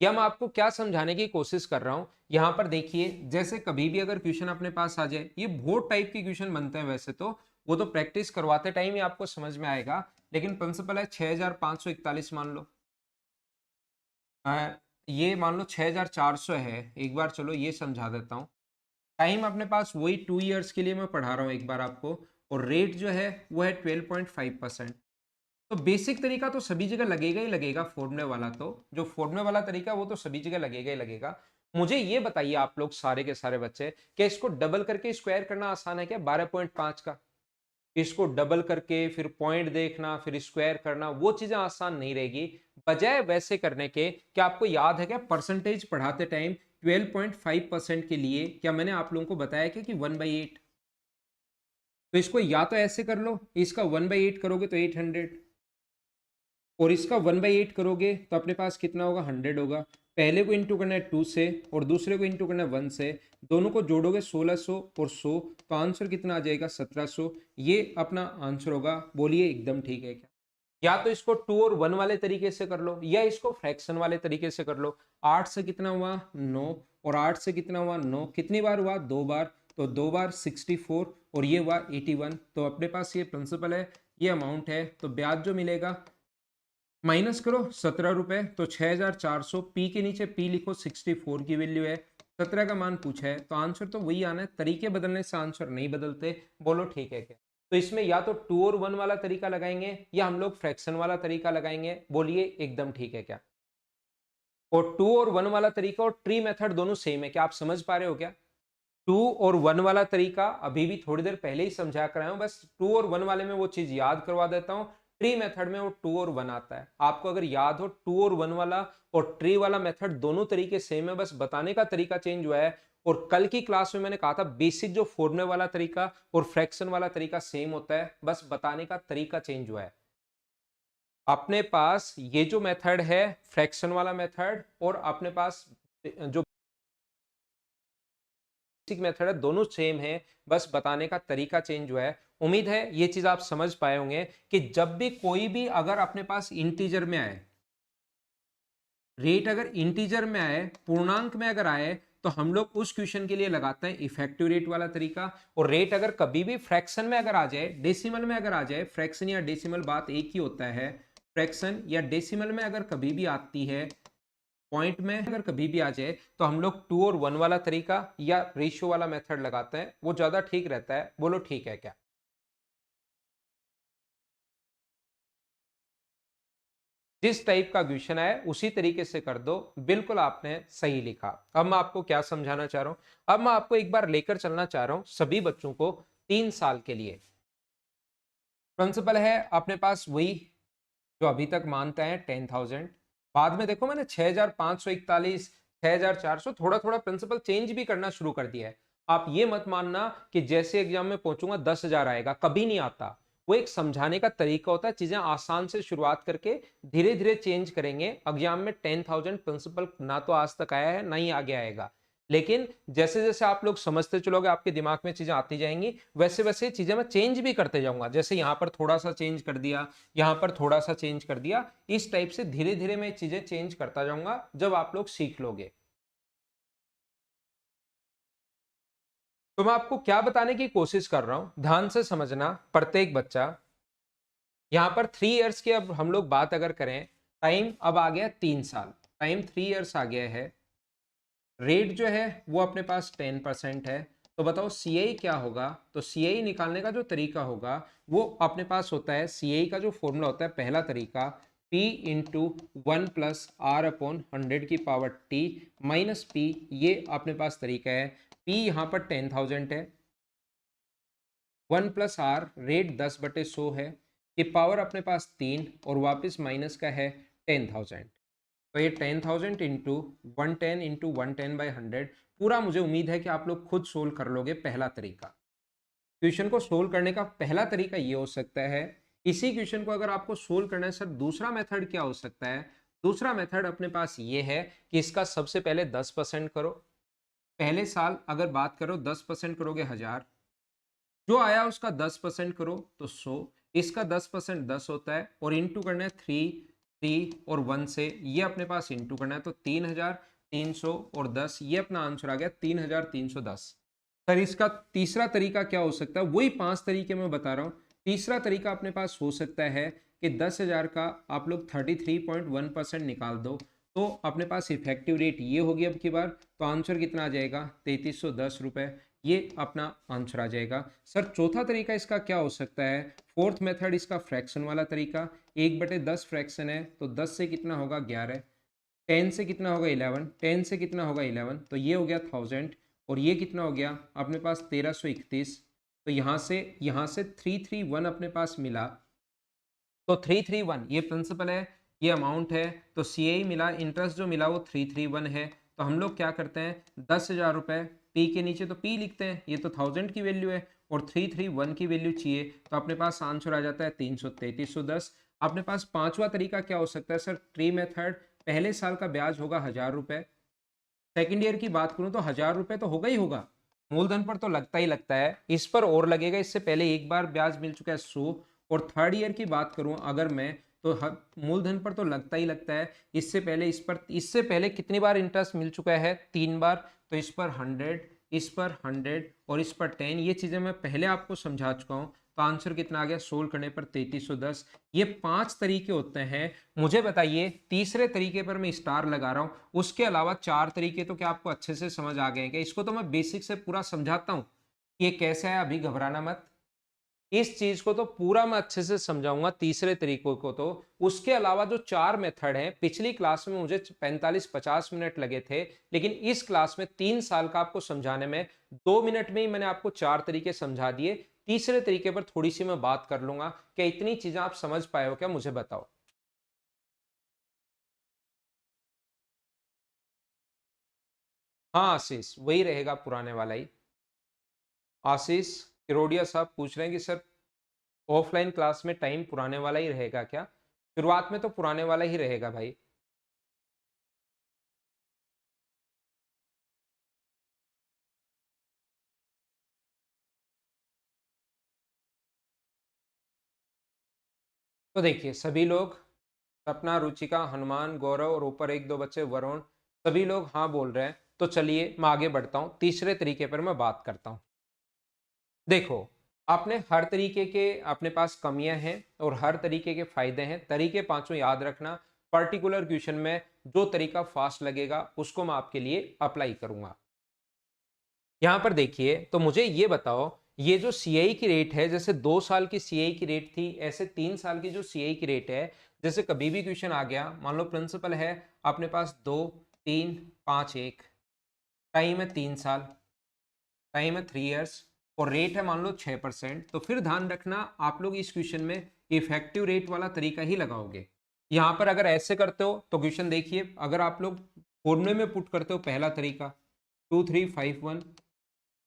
या मैं आपको क्या समझाने की कोशिश कर रहा हूं, यहां पर देखिए, जैसे कभी भी अगर क्वेश्चन अपने पास आ जाए, ये बहुत टाइप के क्वेश्चन बनते हैं वैसे तो, वो तो प्रैक्टिस करवाते टाइम ही आपको समझ में आएगा। लेकिन प्रिंसिपल है 6541 मान लो, ये मान लो 6400 है। एक बार चलो ये समझा देता हूँ। टाइम अपने पास वही 2 इयर्स के लिए मैं पढ़ा रहा हूँ एक बार आपको, और रेट जो है वो है 12.5%। तो बेसिक तरीका तो सभी जगह लगेगा ही लगेगा, फॉर्मूले वाला तो, जो फॉर्मूले वाला तरीका वो तो सभी जगह लगेगा ही लगेगा। मुझे ये बताइए आप लोग सारे के सारे बच्चे, क्या इसको डबल करके स्क्वायर करना आसान है क्या 12.5 का? इसको डबल करके फिर पॉइंट देखना फिर स्क्वायर करना, वो चीजें आसान नहीं रहेगी। बजाय वैसे करने के, क्या आपको याद है क्या परसेंटेज पढ़ाते टाइम 12.5% के लिए क्या मैंने आप लोगों को बताया क्या कि 1/8? तो इसको या तो ऐसे कर लो, इसका 1/8 करोगे तो 800, और इसका 1/8 करोगे तो अपने पास कितना होगा, 100 होगा। पहले को इंटू करना है 2 से और दूसरे को इंटू करना है 1 से, दोनों को जोड़ोगे 1600 और 100, तो आंसर कितना आ जाएगा 1700। ये अपना आंसर होगा। बोलिए एकदम ठीक है क्या? या तो इसको 2 और 1 वाले तरीके से कर लो, या इसको फ्रैक्शन वाले तरीके से कर लो। 8 से कितना हुआ 9, और 8 से कितना हुआ 9, कितनी बार हुआ 2 बार, तो 2 बार 64, और ये हुआ 81। तो अपने पास ये प्रिंसिपल है, ये अमाउंट है। तो ब्याज जो मिलेगा माइनस करो 17 रुपए, तो 6400, पी के नीचे पी लिखो, 64 की वैल्यू है, 17 का मान पूछा है, तो आंसर तो वही आना है। तरीके बदलने से आंसर नहीं बदलते। बोलो ठीक है क्या? तो इसमें या तो 2 और 1 वाला तरीका लगाएंगे या हम लोग फ्रैक्शन वाला तरीका लगाएंगे, बोलिए एकदम ठीक है क्या? और 2 और 1 वाला तरीका और ट्री मेथड दोनों सेम है क्या? आप समझ पा रहे हो क्या? 2 और 1 वाला तरीका अभी भी थोड़ी देर पहले ही समझा कर आया हूं, बस 2 और 1 वाले में वो चीज याद करवा देता हूं। ट्री मेथड में वो 2 और 1 आता है, आपको अगर याद हो 2 और 1 वाला और ट्री वाला मेथड दोनों तरीके सेम है, बस बताने का तरीका चेंज हुआ है। और कल की क्लास में मैंने कहा था बेसिक जो फॉर्मूले वाला तरीका और फ्रैक्शन वाला तरीका सेम होता है, बस बताने का तरीका चेंज हुआ है। अपने पास ये जो मेथड है फ्रैक्शन वाला मेथड और अपने पास जो बेसिक मेथड है दोनों सेम है, बस बताने का तरीका चेंज हुआ है। उम्मीद है ये चीज आप समझ पाए होंगे कि जब भी कोई भी अगर अपने पास इंटीजर में आए, रेट अगर इंटीजर में आए, पूर्णांक में अगर आए, तो हम लोग उस क्वेश्चन के लिए लगाते हैं इफेक्टिव रेट वाला तरीका। और रेट अगर कभी भी फ्रैक्शन में अगर आ जाए, डेसिमल में अगर आ जाए, फ्रैक्शन या डेसिमल बात एक ही होता है, फ्रैक्शन या डेसिमल में अगर कभी भी आती है, पॉइंट में अगर कभी भी आ जाए, तो हम लोग 2 और 1 वाला तरीका या रेशियो वाला मेथड लगाते हैं, वो ज्यादा ठीक रहता है। बोलो ठीक है क्या? जिस टाइप का क्वेश्चन है उसी तरीके से कर दो, बिल्कुल आपने सही लिखा। अब मैं आपको क्या समझाना चाह रहा हूं, अब मैं आपको एक बार लेकर चलना चाह रहा हूं सभी बच्चों को 3 साल के लिए। प्रिंसिपल है अपने पास वही जो अभी तक मानते हैं 10,000। बाद में देखो मैंने 6,541, 6,400 थोड़ा थोड़ा प्रिंसिपल चेंज भी करना शुरू कर दिया है। आप ये मत मानना कि जैसे एग्जाम में पहुंचूंगा 10,000 आएगा, कभी नहीं आता। वो एक समझाने का तरीका होता है, चीजें आसान से शुरुआत करके धीरे धीरे चेंज करेंगे। एग्जाम में 10,000 प्रिंसिपल ना तो आज तक आया है ना ही आगे आएगा, लेकिन जैसे जैसे आप लोग समझते चलोगे आपके दिमाग में चीजें आती जाएंगी, वैसे वैसे चीजें मैं चेंज भी करते जाऊंगा। जैसे यहाँ पर थोड़ा सा चेंज कर दिया, यहाँ पर थोड़ा सा चेंज कर दिया, इस टाइप से धीरे धीरे मैं चीजें चेंज करता जाऊंगा जब आप लोग सीख लोगे। तो मैं आपको क्या बताने की कोशिश कर रहा हूं, ध्यान से समझना प्रत्येक बच्चा। यहाँ पर 3 इयर्स की अब हम लोग बात अगर करें, टाइम अब आ गया 3 साल, टाइम 3 इयर्स आ गया है। रेट जो है वो अपने पास 10% है। तो बताओ सीआई क्या होगा? तो सीआई निकालने का जो तरीका होगा वो अपने पास होता है, सीआई का जो फॉर्मूला होता है पहला तरीका, P into 1+R/100 minus P, ये अपने पास तरीका है। P यहाँ पर 10,000 है, 1+R रेट 10/100 है, ये पावर अपने पास 3 और वापस माइनस का है 10,000। तो ये 10,000 इंटू 110 इंटू 110/100 पूरा, मुझे उम्मीद है कि आप लोग खुद सोल्व कर लोगे। पहला तरीका, क्वेश्चन को सोल्व करने का पहला तरीका ये हो सकता है। इसी क्वेश्चन को अगर आपको सोल्व करना है सर, दूसरा मेथड क्या हो सकता है? दूसरा मेथड अपने पास ये है कि इसका सबसे पहले 10% करो। पहले साल अगर बात करो 10% करोगे 1,000, जो आया उसका 10% करो तो 100, इसका 10% 10 होता है और इंटू करना है 3 और 1 से, ये अपने पास इंटू करना है तो 3,300 और 10, ये अपना आंसर आ गया 3,310। सर इसका तीसरा तरीका क्या हो सकता है? वही 5 तरीके मैं बता रहा हूँ। तीसरा तरीका अपने पास हो सकता है कि 10,000 का आप लोग 33.1% निकाल दो, तो अपने पास इफेक्टिव रेट ये होगी अब की बार। तो आंसर कितना आ जाएगा? 3,310 रुपये, ये अपना आंसर आ जाएगा। सर चौथा तरीका इसका क्या हो सकता है? फोर्थ मेथड इसका फ्रैक्शन वाला तरीका, 1/10 फ्रैक्शन है तो 10 से कितना होगा 11, 10 से कितना होगा 11, 10 से कितना होगा 11, तो ये हो गया 1000 और ये कितना हो गया अपने पास 1331। तो यहाँ से 331 अपने पास मिला, तो 331 ये प्रिंसिपल है, ये अमाउंट है। तो सीआई मिला, इंटरेस्ट जो मिला वो 331 है। तो हम लोग क्या करते हैं, 10,000 रुपये पी के नीचे तो पी लिखते हैं, ये तो 1000 की वैल्यू है और 331 की वैल्यू चाहिए, तो अपने पास आंसर आ जाता है 33310। अपने पास पांचवा तरीका क्या हो सकता है सर? Tree method. पहले साल का ब्याज होगा 1,000 रुपये, सेकेंड ईयर की बात करूं तो 1,000 रुपये तो होगा ही होगा, मूलधन पर तो लगता ही लगता है, इस पर और लगेगा। इससे पहले एक बार ब्याज मिल चुका है 100। और थर्ड ईयर की बात करूं अगर मैं, तो मूलधन पर तो लगता ही लगता है। इससे पहले कितनी बार इंटरेस्ट मिल चुका है? 3 बार। तो इस पर 100, इस पर 100 और इस पर 10, ये चीजें मैं पहले आपको समझा चुका हूं। तो आंसर कितना आ गया सोल्व करने पर? 3,310। ये 5 तरीके होते हैं। मुझे बताइए तीसरे तरीके पर मैं स्टार लगा रहा हूं, उसके अलावा 4 तरीके तो क्या आपको अच्छे से समझ आ गए हैं क्या? इसको तो मैं बेसिक से पूरा समझाता हूं, ये कैसा है, अभी घबराना मत। इस चीज को तो पूरा मैं अच्छे से समझाऊंगा, तीसरे तरीकों को तो। उसके अलावा जो 4 मेथड हैं, पिछली क्लास में मुझे 45-50 मिनट लगे थे, लेकिन इस क्लास में 3 साल का आपको समझाने में 2 मिनट में ही मैंने आपको 4 तरीके समझा दिए। तीसरे तरीके पर थोड़ी सी मैं बात कर लूंगा। क्या इतनी चीजें आप समझ पाए हो क्या, मुझे बताओ। हाँ आशीष, वही रहेगा, पुराने वाला ही। आशीष किरोड़िया साहब पूछ रहे हैं कि सर ऑफलाइन क्लास में टाइम पुराने वाला ही रहेगा क्या? शुरुआत में तो पुराने वाला ही रहेगा भाई। तो देखिए सभी लोग, सपना, रुचिका, हनुमान, गौरव और ऊपर एक दो बच्चे वरुण, सभी लोग हाँ बोल रहे हैं। तो चलिए मैं आगे बढ़ता हूँ, तीसरे तरीके पर मैं बात करता हूँ। देखो, आपने हर तरीके के अपने पास कमियां हैं और हर तरीके के फायदे हैं। तरीके पांचों याद रखना। पर्टिकुलर क्वेश्चन में जो तरीका फास्ट लगेगा उसको मैं आपके लिए अप्लाई करूंगा। यहां पर देखिए, तो मुझे ये बताओ, ये जो सीआई की रेट है, जैसे 2 साल की सीआई की रेट थी, ऐसे 3 साल की जो सीआई की रेट है, जैसे कभी भी क्वेश्चन आ गया, मान लो प्रिंसिपल है अपने पास 2, 3, 5, 1, टाइम है 3 साल, टाइम है 3 इयर्स, और रेट है मान लो 6%, तो फिर ध्यान रखना आप लोग इस क्वेश्चन में इफेक्टिव रेट वाला तरीका ही लगाओगे। यहां पर अगर ऐसे करते हो तो क्वेश्चन देखिए, अगर आप लोग फॉर्मूले में पुट करते हो पहला तरीका 2351,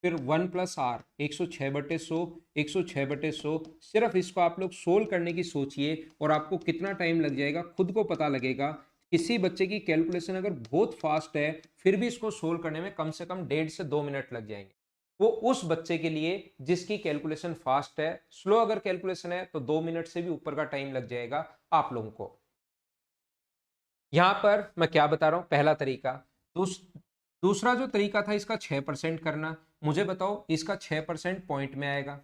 फिर 1+r 106/100, 106/100, सिर्फ इसको आप लोग सोल्व करने की सोचिए और आपको कितना टाइम लग जाएगा खुद को पता लगेगा। किसी बच्चे की कैलकुलेशन अगर बहुत फास्ट है, फिर भी इसको सोल्व करने में कम से कम 1.5 से 2 मिनट लग जाएंगे। वो उस बच्चे के लिए जिसकी कैलकुलेशन फास्ट है। स्लो अगर कैलकुलेशन है तो 2 मिनट से भी ऊपर का टाइम लग जाएगा आप लोगों को। यहां पर मैं क्या बता रहा हूं, पहला तरीका। दूस, दूसरा जो तरीका था इसका 6% करना, मुझे बताओ इसका 6% पॉइंट में आएगा।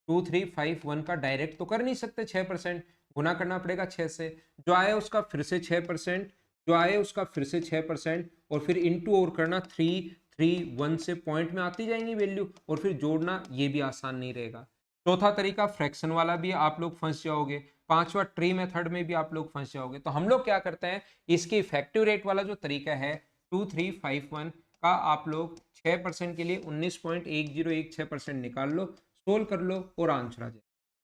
2351 का डायरेक्ट तो कर नहीं सकते 6%, गुना करना पड़ेगा 6 से। जो आए उसका फिर से 6%, जो आए उसका फिर से 6%, और फिर इंटू और करना 331 से, पॉइंट में आती जाएंगी वैल्यू, और फिर जोड़ना, ये भी आसान नहीं रहेगा। चौथा तरीका फ्रैक्शन वाला भी आप लोग फंस जाओगे। पांचवा ट्री मेथड में भी आप लोग फंस जाओगे। तो हम लोग क्या करते हैं, इसकी इफेक्टिव रेट वाला जो तरीका है 2351 का, आप लोग 6% के लिए 19.1016% निकाल लो, सोल्व कर लो और आंसर आ जाए।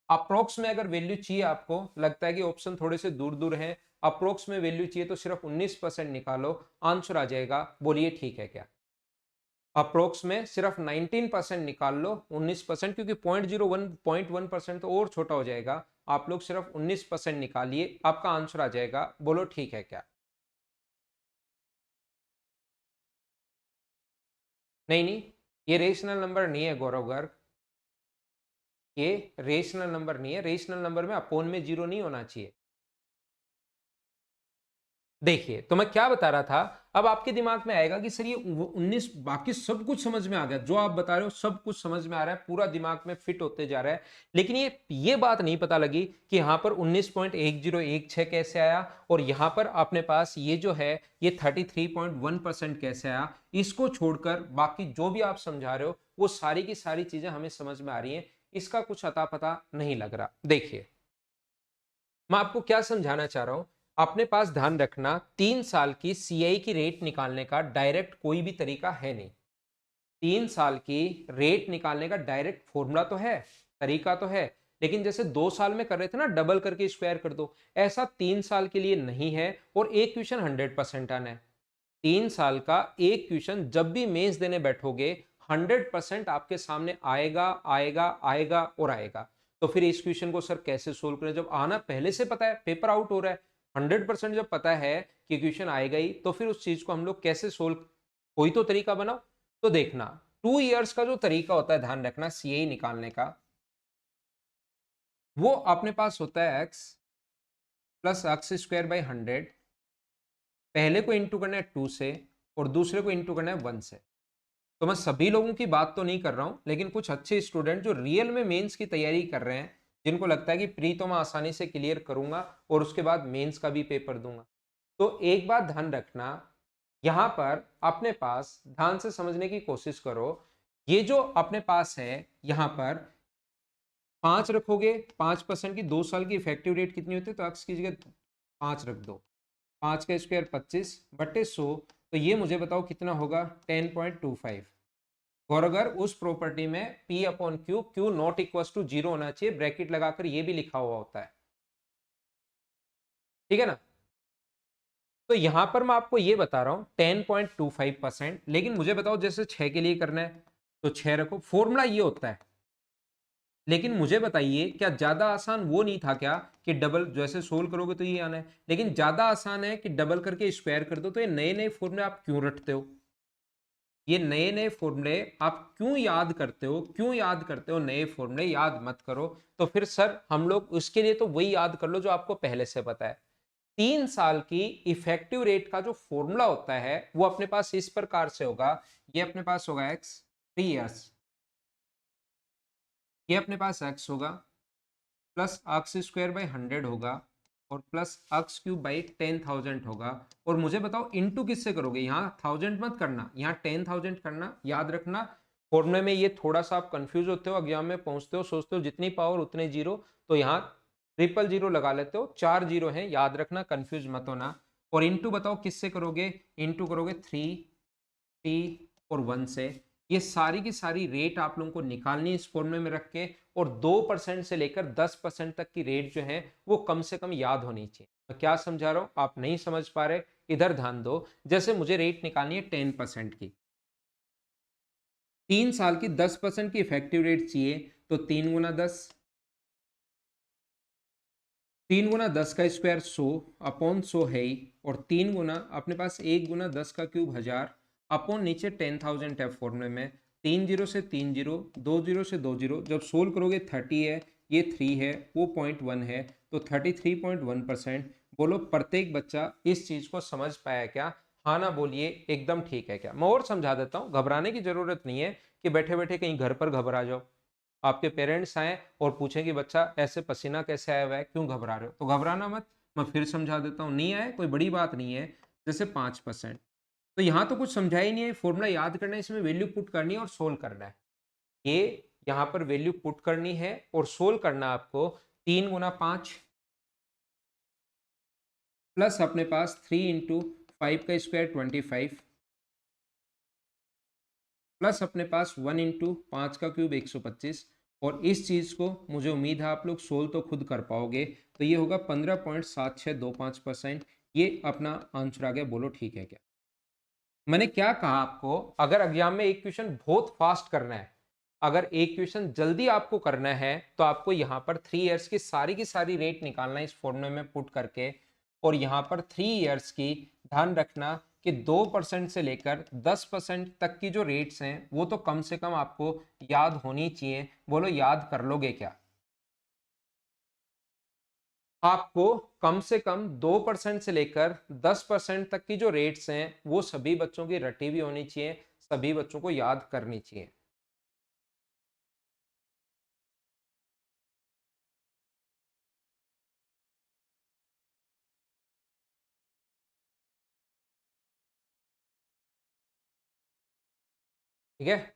अप्रोक्स में अगर वैल्यू चाहिए, आपको लगता है कि ऑप्शन थोड़े से दूर दूर है, अप्रोक्स में वैल्यू चाहिए, तो सिर्फ 19% निकालो, आंसर आ जाएगा। बोलिए ठीक है क्या? अप्रोक्स में सिर्फ 19% निकाल लो, 19%, क्योंकि 0.01% तो और छोटा हो जाएगा। आप लोग सिर्फ 19% निकालिए, आपका आंसर आ जाएगा। बोलो ठीक है क्या? नहीं नहीं, ये रेशनल नंबर नहीं है गौरव गर्ग, ये रेशनल नंबर नहीं है। रेशनल नंबर में अपोन में जीरो नहीं होना चाहिए। देखिए, तो मैं क्या बता रहा था, अब आपके दिमाग में आएगा कि सर ये 19, बाकी सब कुछ समझ में आ गया, जो आप बता रहे हो सब कुछ समझ में आ रहा है, पूरा दिमाग में फिट होते जा रहा है, लेकिन ये बात नहीं पता लगी कि यहां पर 19.1016 कैसे आया, और यहां पर अपने पास ये जो है ये 33.1% कैसे आया। इसको छोड़कर बाकी जो भी आप समझा रहे हो वो सारी की सारी चीजें हमें समझ में आ रही है, इसका कुछ अता पता नहीं लग रहा। देखिए, मैं आपको क्या समझाना चाह रहा हूं, अपने पास ध्यान रखना, 3 साल की सीआई की रेट निकालने का डायरेक्ट कोई भी तरीका है नहीं। 3 साल की रेट निकालने का डायरेक्ट फॉर्मूला तो है, तरीका तो है, लेकिन जैसे 2 साल में कर रहे थे ना, डबल करके स्क्वायर कर दो, ऐसा 3 साल के लिए नहीं है। और एक क्वेश्चन 100% आना है। 3 साल का एक क्वेश्चन जब भी मेंस देने बैठोगे, 100% आपके सामने आएगा, आएगा, आएगा और आएगा। तो फिर इस क्वेश्चन को सर कैसे सोल्व करें, जब आना पहले से पता है, पेपर आउट हो रहा है, 100% जब पता है कि क्वेश्चन आएगा ही, तो फिर उस चीज को हम लोग कैसे सोल्व, कोई तो तरीका बनाओ। तो देखना, 2 इयर्स का जो तरीका होता है, ध्यान रखना, सीए निकालने का, वो अपने पास होता है x+x² / 100। पहले को इंटू करना है 2 से, और दूसरे को इंटू करना है 1 से। तो मैं सभी लोगों की बात तो नहीं कर रहा हूं, लेकिन कुछ अच्छे स्टूडेंट जो रियल में मेंस की तैयारी कर रहे हैं, जिनको लगता है कि प्री तो मैं आसानी से क्लियर करूंगा और उसके बाद मेंस का भी पेपर दूंगा। तो एक बात ध्यान रखना, यहां पर अपने पास ध्यान से समझने की कोशिश करो। ये जो अपने पास है यहां पर 5 रखोगे, 5% की 2 साल की इफेक्टिव रेट कितनी होती है, तो x की जगह 5 रख दो, 5 का स्क्वायर 25 बटे 100, तो ये मुझे बताओ कितना होगा, 10.25। और अगर उस प्रॉपर्टी में P upon Q, Q not equal to 0 होना चाहिए, ब्रैकेट लगाकर ये भी लिखा हुआ होता है, ठीक है ना। तो यहां पर मैं आपको ये बता रहा हूं 10.25%, लेकिन मुझे बताओ जैसे 6 के लिए करना है तो 6 रखो, फॉर्मूला ये होता है। लेकिन मुझे बताइए क्या ज्यादा आसान वो नहीं था क्या कि डबल, जैसे सोल्व करोगे तो ये आना है, लेकिन ज्यादा आसान है कि डबल करके स्क्वायर कर दो, तो ये नए नए फॉर्मूले आप क्यों रटते हो, ये नए नए फॉर्मूले आप क्यों याद करते हो, क्यों याद करते हो, नए फॉर्मूले याद मत करो। तो फिर सर हम लोग उसके लिए तो वही याद कर लो जो आपको पहले से पता है। 3 साल की इफेक्टिव रेट का जो फॉर्मूला होता है वो अपने पास इस प्रकार से होगा, ये अपने पास होगा एक्स 3 इयर्स, ये अपने पास एक्स होगा प्लस एक्स स्क्वायर बाई 100 होगा और प्लस एक्स क्यूब बाई 10,000 होगा। और मुझे बताओ इनटू किससे करोगे, यहाँ 1000 मत करना, यहाँ 10,000 करना। याद रखना फॉर्मूले में ये थोड़ा सा आप कंफ्यूज होते हो, एग्जाम में पहुंचते हो सोचते हो जितनी पावर उतने जीरो, तो यहाँ 000 लगा लेते हो, 4 जीरो हैं, याद रखना कंफ्यूज मत होना। और इनटू बताओ किससे करोगे, इनटू करोगे 3 और 1 से। ये सारी की सारी रेट आप लोगों को निकालनी है इस फॉर्मूले में रख के, और 2% से लेकर 10% तक की रेट जो है वो कम से कम याद होनी चाहिए। मैं क्या समझा रहा हूं, आप नहीं समझ पा रहे, इधर ध्यान दो। जैसे मुझे रेट निकालनी है 10% की, 3 साल की 10% की इफेक्टिव रेट चाहिए, तो 3 × 10, 3 × 10 का स्क्वायर 100 अपॉन 100 है ही, और 3 गुना अपने पास 1 × 10 का क्यूब 1000 अपॉन नीचे 10,000 है फॉर्मूले में। 3 जीरो से 3 जीरो, 2 जीरो से 2 जीरो, जब सोल्व करोगे 30 है, ये 3 है, वो 0.1 है, तो 33.1%। बोलो प्रत्येक बच्चा इस चीज को समझ पाया क्या, हाँ ना बोलिए, एकदम ठीक है क्या। मैं और समझा देता हूँ, घबराने की जरूरत नहीं है कि बैठे बैठे कहीं घर पर घबरा जाओ, आपके पेरेंट्स आए और पूछें कि बच्चा ऐसे पसीना कैसे आया हुआ है, क्यों घबरा रहे हो, तो घबराना मत। मैं फिर समझा देता हूँ, नहीं आए कोई बड़ी बात नहीं है। जैसे 5%, तो यहाँ तो कुछ समझा ही नहीं है, फॉर्मूला याद करना है, इसमें वैल्यू पुट करनी है और सोल्व करना है। ये यहाँ पर वैल्यू पुट करनी है और सोल्व करना है आपको। 3 × 5 प्लस अपने पास 3 × 5 का स्क्वायर 25 प्लस अपने पास 1 × 5 का क्यूब 125। और इस चीज को मुझे उम्मीद है आप लोग सोल्व तो खुद कर पाओगे, तो ये होगा 15.7625%। ये अपना आंसर आ गया, बोलो ठीक है क्या। मैंने क्या कहा आपको, अगर एग्जाम में एक क्वेश्चन बहुत फास्ट करना है, अगर एक क्वेश्चन जल्दी आपको करना है, तो आपको यहाँ पर 3 इयर्स की सारी रेट निकालना है इस फॉर्मूले में पुट करके। और यहाँ पर 3 इयर्स की ध्यान रखना कि 2% से लेकर 10% तक की जो रेट्स हैं वो तो कम से कम आपको याद होनी चाहिए। बोलो याद कर लोगे क्या, आपको कम से कम 2% से लेकर 10% तक की जो रेट्स हैं वो सभी बच्चों की रटी भी होनी चाहिए, सभी बच्चों को याद करनी चाहिए। ठीक है,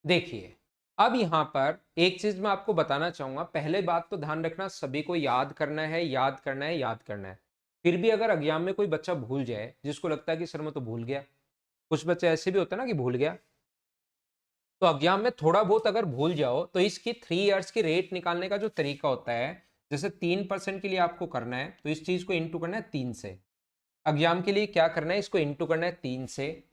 देखिए अब यहाँ पर एक चीज मैं आपको बताना चाहूंगा। पहले बात तो ध्यान रखना, सभी को याद करना है, याद करना है, याद करना है। फिर भी अगर एग्जाम में कोई बच्चा भूल जाए, जिसको लगता है कि सर मैं तो भूल गया, कुछ बच्चे ऐसे भी होते हैं ना कि भूल गया, तो एग्जाम में थोड़ा बहुत अगर भूल जाओ तो इसकी 3 इयर्स की रेट निकालने का जो तरीका होता है, जैसे 3% के लिए आपको करना है तो इस चीज को इंटू करना है 3 से। एग्जाम के लिए क्या करना है, इसको इंटू करना है 3 से,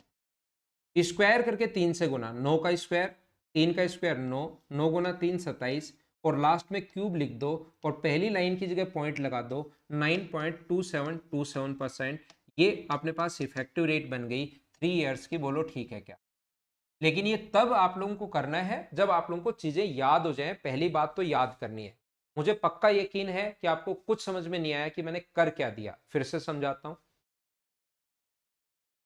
स्क्वायर करके 3 से गुना, 9 का स्क्वायर, 3 का स्क्वायर 9, 9 गुना 3 27, और लास्ट में क्यूब लिख दो और पहली लाइन की जगह पॉइंट लगा दो, 9.2727%। ये अपने पास इफेक्टिव रेट बन गई 3 इयर्स की। बोलो ठीक है क्या। लेकिन ये तब आप लोगों को करना है जब आप लोगों को चीजें याद हो जाएं। पहली बात तो याद करनी है। मुझे पक्का यकीन है कि आपको कुछ समझ में नहीं आया कि मैंने कर क्या दिया, फिर से समझाता हूं।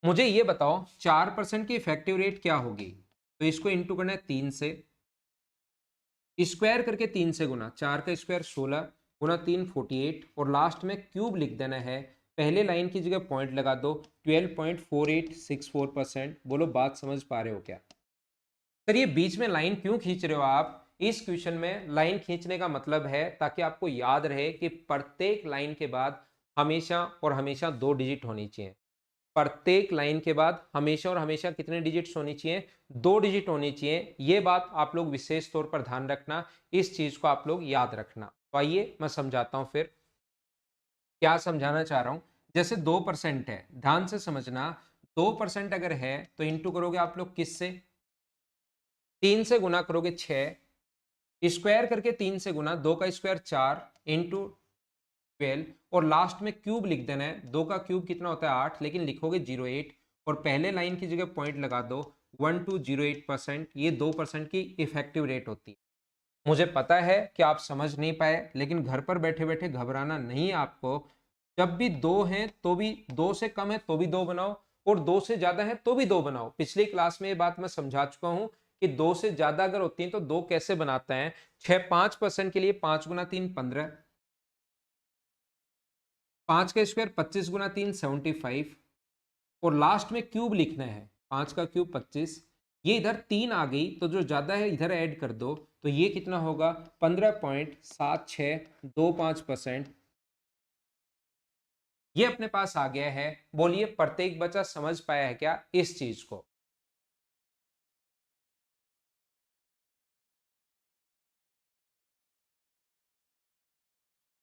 मुझे ये बताओ 4% की इफेक्टिव रेट क्या होगी, तो इसको इंटू करना है 3 से, स्क्वायर करके 3 से गुना, 4 का स्क्वायर 16 गुना 3 48, और लास्ट में क्यूब लिख देना है पहले लाइन की जगह पॉइंट लगा दो, 12.4864%। बोलो बात समझ पा रहे हो क्या? सर ये बीच में लाइन क्यों खींच रहे हो आप? इस क्वेश्चन में लाइन खींचने का मतलब है ताकि आपको याद रहे कि प्रत्येक लाइन के बाद हमेशा और हमेशा 2 डिजिट होनी चाहिए। प्रत्येक लाइन के बाद हमेशा और हमेशा कितने डिजिट्स होनी चाहिए? 2 डिजिट होनी चाहिए। ये बात आप लोग विशेष तौर पर ध्यान रखना, इस चीज को आप लोग याद रखना। तो आइए मैं समझाता हूं फिर क्या समझाना चाह रहा हूं। जैसे 2% है, ध्यान से समझना। 2% अगर है तो इंटू करोगे आप लोग किससे? 3 से गुना करोगे 6, स्क्वायर करके 3 से गुना, 2 का स्क्वायर 4 इंटू 12, और लास्ट में क्यूब लिख देना है। 2 का क्यूब कितना होता है? 8, लेकिन लिखोगे 08, और पहले लाइन की जगह पॉइंट लगा दो। 1208%, ये 2% की इफेक्टिव रेट होती है। मुझे पता है कि आप समझ नहीं पाए, लेकिन घर पर बैठे बैठे घबराना नहीं है आपको। जब भी दो हैं तो भी, 2 से कम है तो भी 2 बनाओ, और 2 से ज्यादा है तो भी 2 बनाओ। पिछली क्लास में ये बात मैं समझा चुका हूं कि 2 से ज्यादा अगर होती है तो 2 कैसे बनाते हैं। 5% के लिए 5 गुना 3 15, 5 का स्क्वायर 25 गुना 3 75, और लास्ट में क्यूब लिखना है। 5 का क्यूब 25, ये इधर 3 आ गई तो जो ज्यादा है इधर ऐड कर दो, तो ये कितना होगा? 15.7625%। ये अपने पास आ गया है। बोलिए प्रत्येक बच्चा समझ पाया है क्या इस चीज को?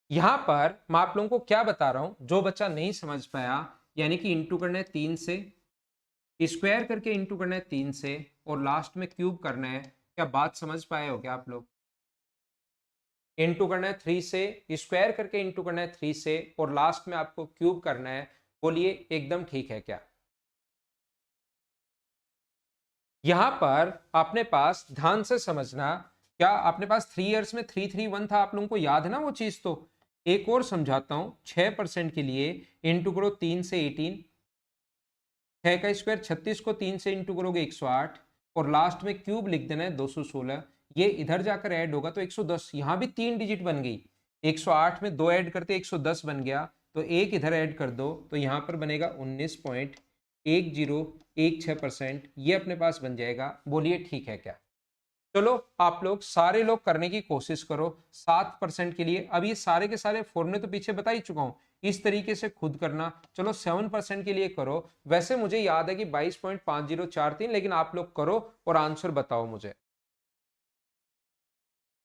यहां पर मैं आप लोगों को क्या बता रहा हूं, जो बच्चा नहीं समझ पाया, यानी कि इंटू करना है 3 से, स्क्वायर करके इंटू करना है 3 से, और लास्ट में क्यूब करना है। क्या बात समझ पाए हो क्या आप लोग? इंटू करना है 3 से, स्क्वायर करके इंटू करना है 3 से, और लास्ट में आपको क्यूब करना है। बोलिए एकदम ठीक है क्या? यहां पर अपने पास ध्यान से समझना, क्या अपने पास 3 इयर्स में 331 था? आप लोगों को याद है ना वो चीज? तो एक और समझाता हूं। 6% के लिए इंटू करो 3 से 18, 6 का स्क्वायर 36, को 3 से इंटू करोगे 108, और लास्ट में क्यूब लिख देना है 216। ये इधर जाकर ऐड होगा तो 110, यहां भी 3 डिजिट बन गई। 108 में 2 ऐड करते 110 बन गया, तो एक इधर ऐड कर दो तो यहां पर बनेगा 19.1016%। ये अपने पास बन जाएगा। बोलिए ठीक है क्या? चलो आप लोग सारे लोग करने की कोशिश करो। 7% के लिए, अब ये सारे के सारे फॉर्मूले तो पीछे बता ही चुका हूं, इस तरीके से खुद करना। चलो 7% के लिए करो। वैसे मुझे याद है कि 22.5043, लेकिन आप लोग करो और आंसर बताओ मुझे।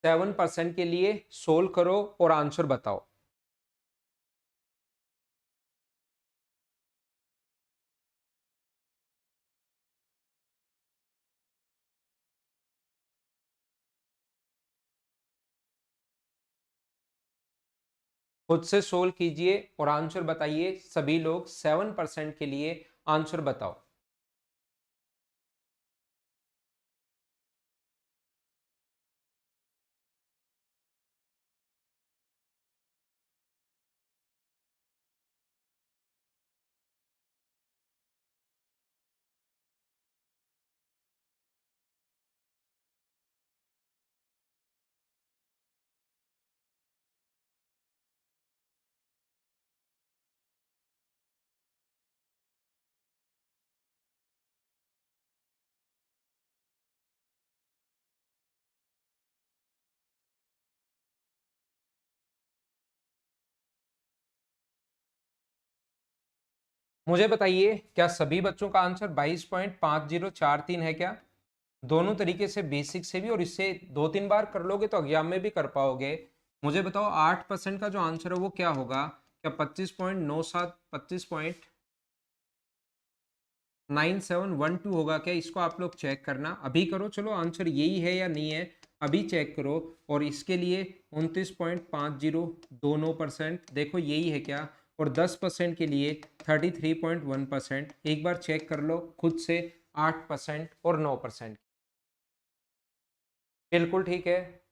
7% के लिए सोल्व करो और आंसर बताओ। खुद से सोल्व कीजिए और आंसर बताइए। सभी लोग 7% के लिए आंसर बताओ। मुझे बताइए क्या सभी बच्चों का आंसर 22.5043 है क्या? दोनों तरीके से, बेसिक से भी, और इससे 2-3 बार कर लोगे तो एग्जाम में भी कर पाओगे। मुझे बताओ 8% का जो आंसर है वो क्या होगा? क्या 25.97, 25.9712 होगा क्या? इसको आप लोग चेक करना, अभी करो। चलो आंसर यही है या नहीं है अभी चेक करो। और इसके लिए 29.5029%, देखो यही है क्या? और 10% के लिए 33.1%, एक बार चेक कर लो खुद से। 8% और 9%। बिल्कुल ठीक है।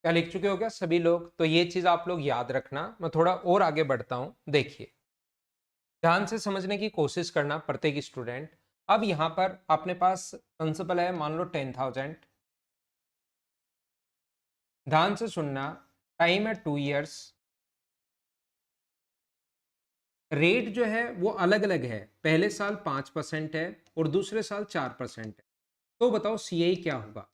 क्या लिख चुके हो क्या सभी लोग? तो ये चीज आप लोग याद रखना। मैं थोड़ा और आगे बढ़ता हूं, देखिए ध्यान से समझने की कोशिश करना प्रत्येक स्टूडेंट। अब यहां पर अपने पास प्रिंसिपल है, मान लो 10,000। ध्यान से सुनना, टाइम है 2 इयर्स। रेट जो है वो अलग अलग है, पहले साल 5% है और दूसरे साल 4% है। तो बताओ सीआई क्या होगा?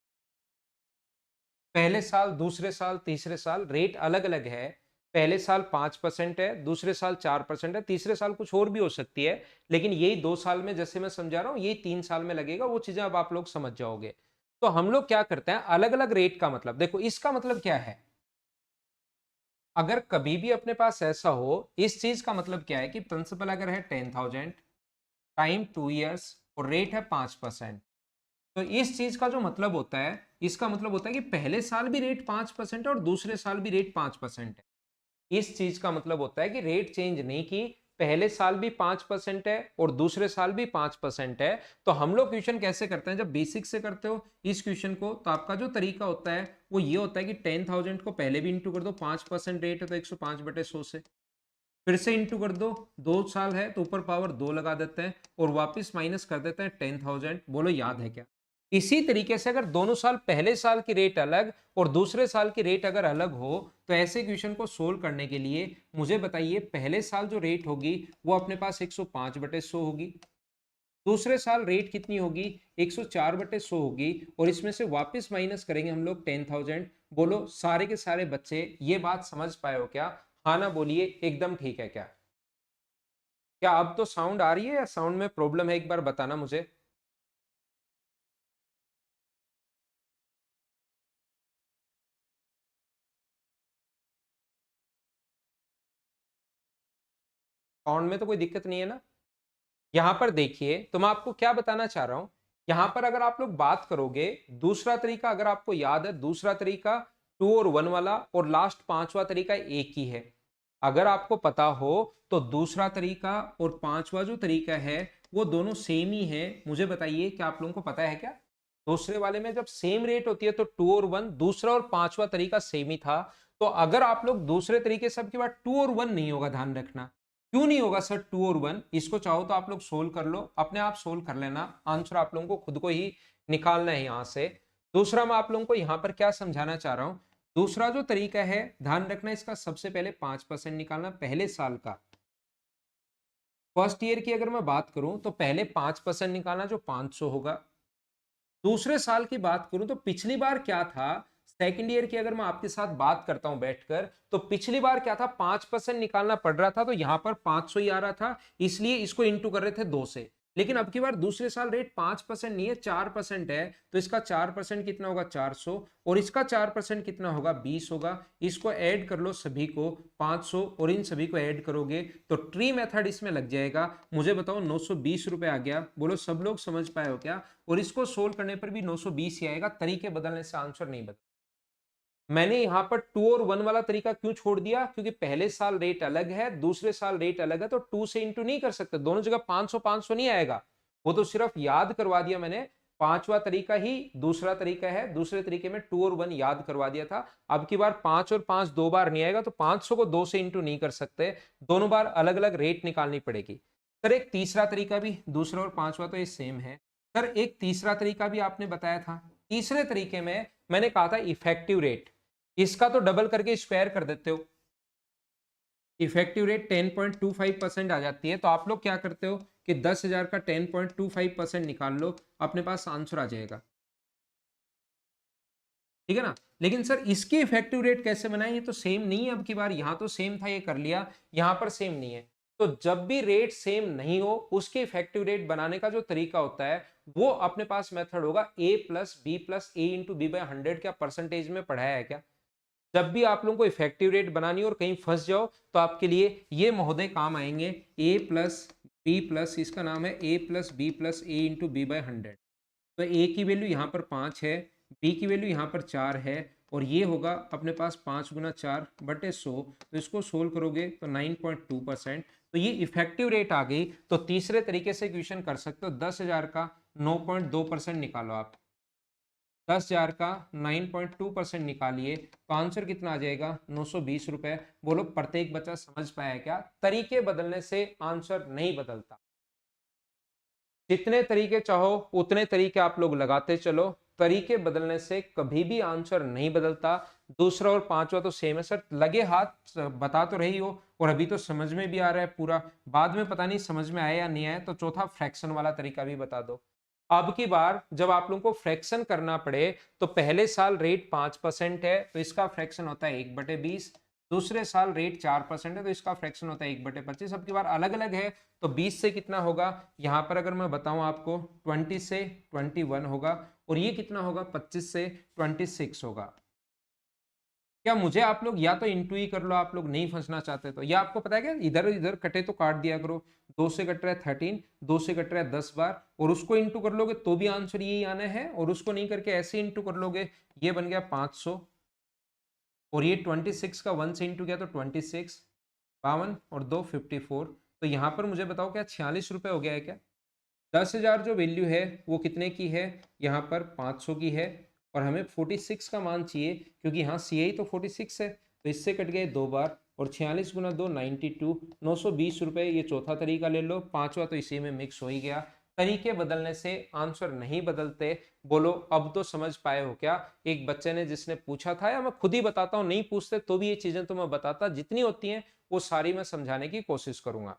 पहले साल, दूसरे साल, तीसरे साल रेट अलग अलग है। पहले साल 5% है, दूसरे साल 4% है, तीसरे साल कुछ और भी हो सकती है, लेकिन यही 2 साल में जैसे मैं समझा रहा हूं यही 3 साल में लगेगा। वो चीजें अब आप लोग समझ जाओगे। तो हम लोग क्या करते हैं, अलग अलग रेट का मतलब देखो, इसका मतलब क्या है? अगर कभी भी अपने पास ऐसा हो, इस चीज का मतलब क्या है कि प्रिंसिपल अगर है 10,000, टाइम 2 इयर्स और रेट है 5%। तो इस चीज का जो मतलब होता है, इसका मतलब होता है कि पहले साल भी रेट 5% है और दूसरे साल भी रेट 5% है। इस चीज का मतलब होता है कि रेट चेंज नहीं की, पहले साल भी 5% है और दूसरे साल भी 5% है। तो हम लोग क्वेश्चन कैसे करते हैं, जब बेसिक से करते हो इस क्वेश्चन को, तो आपका जो तरीका होता है वो ये होता है कि 10,000 को पहले भी इंटू कर दो, 5% रेट है तो 105/100 से, फिर से इंटू कर दो, 2 साल है तो ऊपर पावर 2 लगा देते हैं और वापस माइनस कर देते हैं 10,000। बोलो याद है क्या? इसी तरीके से अगर दोनों साल, पहले साल की रेट अलग और दूसरे साल की रेट अगर अलग हो, तो ऐसे क्वेश्चन को सोल्व करने के लिए मुझे बताइए, पहले साल जो रेट होगी वो अपने पास 105/100 होगी, दूसरे साल रेट कितनी होगी, 104/100 होगी, और इसमें से वापस माइनस करेंगे हम लोग 10,000। बोलो सारे के सारे बच्चे ये बात समझ पाए हो क्या? हाँ ना बोलिए, एकदम ठीक है क्या? क्या अब तो साउंड आ रही है या साउंड में प्रॉब्लम है, एक बार बताना मुझे। साउंड में तो कोई दिक्कत नहीं है ना? यहां पर देखिए, तो मैं आपको क्या बताना चाह रहा हूं, यहां पर अगर आप लोग बात करोगे, दूसरा तरीका अगर आपको याद है, दूसरा तरीका 2 और 1 वाला, और लास्ट पांचवा तरीका एक ही है। अगर आपको पता हो तो दूसरा तरीका और पांचवा जो तरीका है वो दोनों सेम ही है। मुझे बताइए, क्या आप लोगों को पता है क्या? दूसरे वाले में जब सेम रेट होती है तो 2 और 1, दूसरा और पांचवा तरीका सेम ही था। तो अगर आप लोग दूसरे तरीके से, अब की बार 2 और 1 नहीं होगा, ध्यान रखना। क्यों नहीं होगा सर 2 और 1? इसको चाहो तो आप लोग सोल्व कर लो, अपने आप सोल्व कर लेना, आंसर आप लोगों को खुद को ही निकालना है यहां से। दूसरा मैं आप लोगों को यहां पर क्या समझाना चाह रहा हूं, दूसरा जो तरीका है, ध्यान रखना, इसका सबसे पहले 5% निकालना पहले साल का। फर्स्ट ईयर की अगर मैं बात करूं तो पहले 5% निकालना, जो 500 होगा। दूसरे साल की बात करूं तो पिछली बार क्या था, सेकंड ईयर की अगर मैं आपके साथ बात करता हूं बैठकर, तो पिछली बार क्या था, 5% निकालना पड़ रहा था, तो यहां पर 500 ही आ रहा था, इसलिए इसको इंटू कर रहे थे 2 से। लेकिन अब की बार दूसरे साल रेट 5% नहीं है, 4% है, तो इसका 4% कितना होगा, 400, और इसका 4% कितना होगा, 20 होगा। इसको ऐड कर लो सभी को, 500 और इन सभी को ऐड करोगे तो ट्री मेथड इसमें लग जाएगा। मुझे बताओ 920 रुपए आ गया। बोलो सब लोग समझ पाए हो क्या? और इसको सोल्व करने पर भी 920 ही आएगा, तरीके बदलने से आंसर नहीं बदल। मैंने यहां पर 2 और 1 वाला तरीका क्यों छोड़ दिया, क्योंकि पहले साल रेट अलग है, दूसरे साल रेट अलग है, तो 2 से इंटू नहीं कर सकते, दोनों जगह 500 500 नहीं आएगा। वो तो सिर्फ याद करवा दिया मैंने, पांचवा तरीका ही दूसरा तरीका है, दूसरे तरीके में 2 और 1 याद करवा दिया था। अब की बार 5 और 5 दो बार नहीं आएगा, तो 500 को 2 से इंटू नहीं कर सकते, दोनों बार अलग अलग रेट निकालनी पड़ेगी। सर एक तीसरा तरीका भी, दूसरा और पांचवा तो ये सेम है। सर एक तीसरा तरीका भी आपने बताया था, तीसरे तरीके में मैंने कहा था इफेक्टिव रेट, इसका तो डबल करके स्क्वायर कर देते हो, इफेक्टिव रेट 10.25% आ जाती है। तो आप लोग क्या करते हो कि 10,000 का 10.25% निकाल लो, अपने पास आंसर आ जाएगा, ठीक है ना? लेकिन सर इसकी इफेक्टिव रेट कैसे बनाएं, ये तो सेम नहीं है, अब की बार यहाँ तो सेम था ये कर लिया, यहाँ पर सेम नहीं है। तो जब भी रेट सेम नहीं हो, उसके इफेक्टिव रेट बनाने का जो तरीका होता है, वो अपने पास मेथड होगा a plus B plus A into B by 100। क्या परसेंटेज में पढ़ाया है क्या? जब भी आप लोगों को इफेक्टिव रेट बनानी हो और कहीं फंस जाओ, तो आपके लिए ये महोदय काम आएंगे, a प्लस बी प्लस, इसका नाम है a plus B plus A into B by 100। तो ए की वैल्यू यहाँ पर 5 है, बी की वैल्यू यहाँ पर 4 है, और ये होगा अपने पास 5 × 4/100। तो इसको सोल्व करोगे तो 9.2%। तो ये इफेक्टिव रेट आ गई। तो तीसरे तरीके से क्वेश्चन कर सकते हो, 10,000 का 9.2% निकालो आप। 10,000 का 9.2% निकालिए तो आंसर कितना आ जाएगा, 920 रुपए। बोलो प्रत्येक बच्चा समझ पाया क्या? तरीके बदलने से आंसर नहीं बदलता। जितने तरीके चाहो उतने तरीके आप लोग लगाते चलो, तरीके बदलने से कभी भी आंसर नहीं बदलता। दूसरा और पांचवा तो सेम है सर, लगे हाथ बता तो रही हो और अभी तो समझ में भी आ रहा है पूरा, बाद में पता नहीं समझ में आया या नहीं आया, तो चौथा फ्रैक्शन वाला तरीका भी बता दो। अब की बार जब आप लोगों को फ्रैक्शन करना पड़े तो पहले साल रेट 5% है तो इसका फ्रैक्शन होता है 1/20, दूसरे साल रेट 4% है तो इसका फ्रैक्शन होता है 1/25। अब की बार अलग अलग है तो 20 से कितना होगा, यहां पर अगर मैं बताऊं आपको 20 से 21 होगा, और ये कितना होगा 25 से 26 होगा। क्या मुझे आप लोग या तो इंटू ही कर लो, आप लोग नहीं फंसना चाहते तो, या आपको पता है क्या इधर इधर कटे तो काट दिया करो। 2 से कट रहा है 13, 2 से कट रहा है 10 बार, और उसको इंटू कर लोगे तो भी आंसर यही आना है, और उसको नहीं करके ऐसे इंटू कर लोगे, ये बन गया 500, और ये 26 का 1 से इंटू किया तो 26, 52 और 2 54। तो यहाँ पर मुझे बताओ क्या 46 रुपए हो गया है क्या? 10,000 जो वैल्यू है वो कितने की है, यहाँ पर 500 की है, और हमें 46 का मान चाहिए क्योंकि यहाँ सी आई तो 46 है, तो इससे कट गए 2 बार, और 46 गुना 2 92, 920 रुपये। ये चौथा तरीका ले लो, पांचवा तो इसी में मिक्स हो ही गया। तरीके बदलने से आंसर नहीं बदलते। बोलो अब तो समझ पाए हो क्या? एक बच्चे ने जिसने पूछा था, या मैं खुद ही बताता हूँ, नहीं पूछते तो भी ये चीजें तो मैं बताता, जितनी होती हैं वो सारी मैं समझाने की कोशिश करूंगा।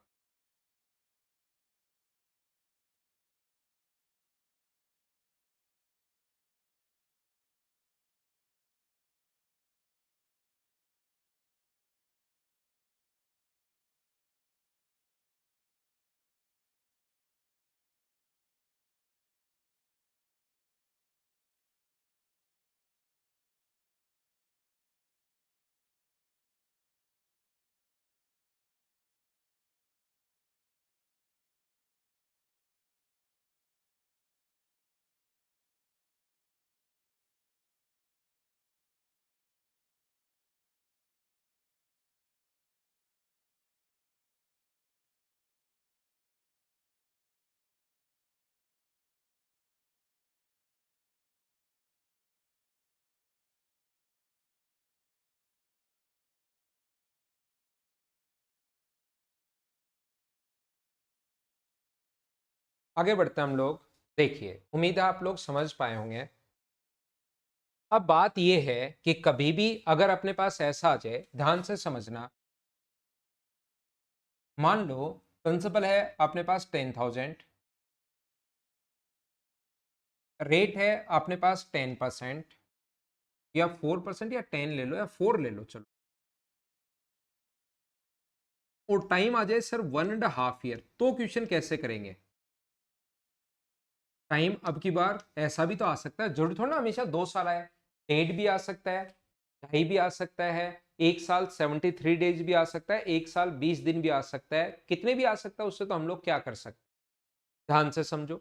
आगे बढ़ते हैं हम लोग। देखिए उम्मीद है आप लोग समझ पाए होंगे। अब बात यह है कि कभी भी अगर अपने पास ऐसा आ जाए, ध्यान से समझना, मान लो प्रिंसिपल है अपने पास 10,000, रेट है अपने पास 10%, या 4%, या 10 ले लो या 4 ले लो चलो, और टाइम आ जाए सर 1.5 ईयर, तो क्वेश्चन कैसे करेंगे? टाइम अब की बार ऐसा भी तो आ सकता है, जरूर थोड़ा ना हमेशा 2 साल आए, 8 भी आ सकता है, 2.5 भी आ सकता है, 1 साल 73 डेज भी आ सकता है, 1 साल 20 दिन भी आ सकता है, कितने भी आ सकता है, उससे तो हम लोग क्या कर सकते हैं, ध्यान से समझो।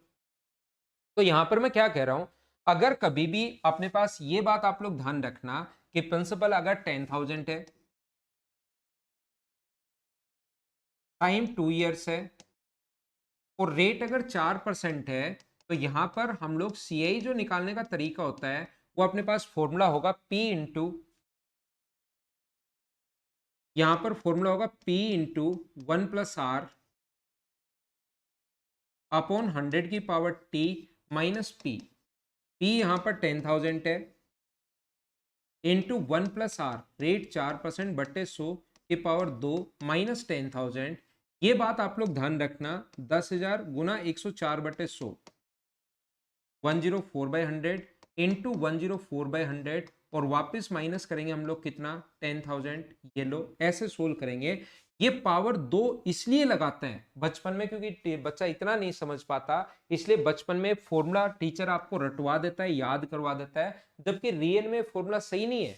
तो यहां पर मैं क्या कह रहा हूं, अगर कभी भी अपने पास ये बात आप लोग ध्यान रखना कि प्रिंसिपल अगर 10,000 है, टाइम 2 ईयर्स है, और रेट अगर 4% है, तो यहां पर हम लोग सी आई जो निकालने का तरीका होता है वो अपने पास फॉर्मूला होगा P इंटू, यहां पर फॉर्मूला होगा P इंटू 1+R अपॉन 100 की पावर T माइनस P यहां पर 10,000 है, इंटू 1+R रेट 4% बट्टे 100 की पावर 2 माइनस 10,000। ये बात आप लोग ध्यान रखना, 10,000 गुना 104/100, 104/100 इंटू 104/100, और वापस माइनस करेंगे हम लोग कितना, 10,000। ये लो ऐसे सोल्व करेंगे। ये पावर 2 इसलिए लगाते हैं बचपन में क्योंकि बच्चा इतना नहीं समझ पाता, इसलिए बचपन में फॉर्मूला टीचर आपको रटवा देता है, याद करवा देता है, जबकि रियल में फॉर्मूला सही नहीं है।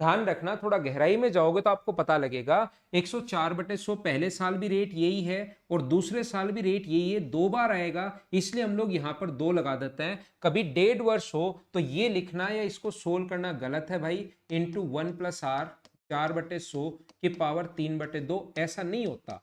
ध्यान रखना, थोड़ा गहराई में जाओगे तो आपको पता लगेगा। 104/100 पहले साल भी रेट यही है और दूसरे साल भी रेट यही है, 2 बार आएगा, इसलिए हम लोग यहाँ पर 2 लगा देते हैं। कभी 1.5 वर्ष हो तो ये लिखना या इसको सोल्व करना गलत है भाई, इंटू 1+R 4/100 की पावर 3/2, ऐसा नहीं होता।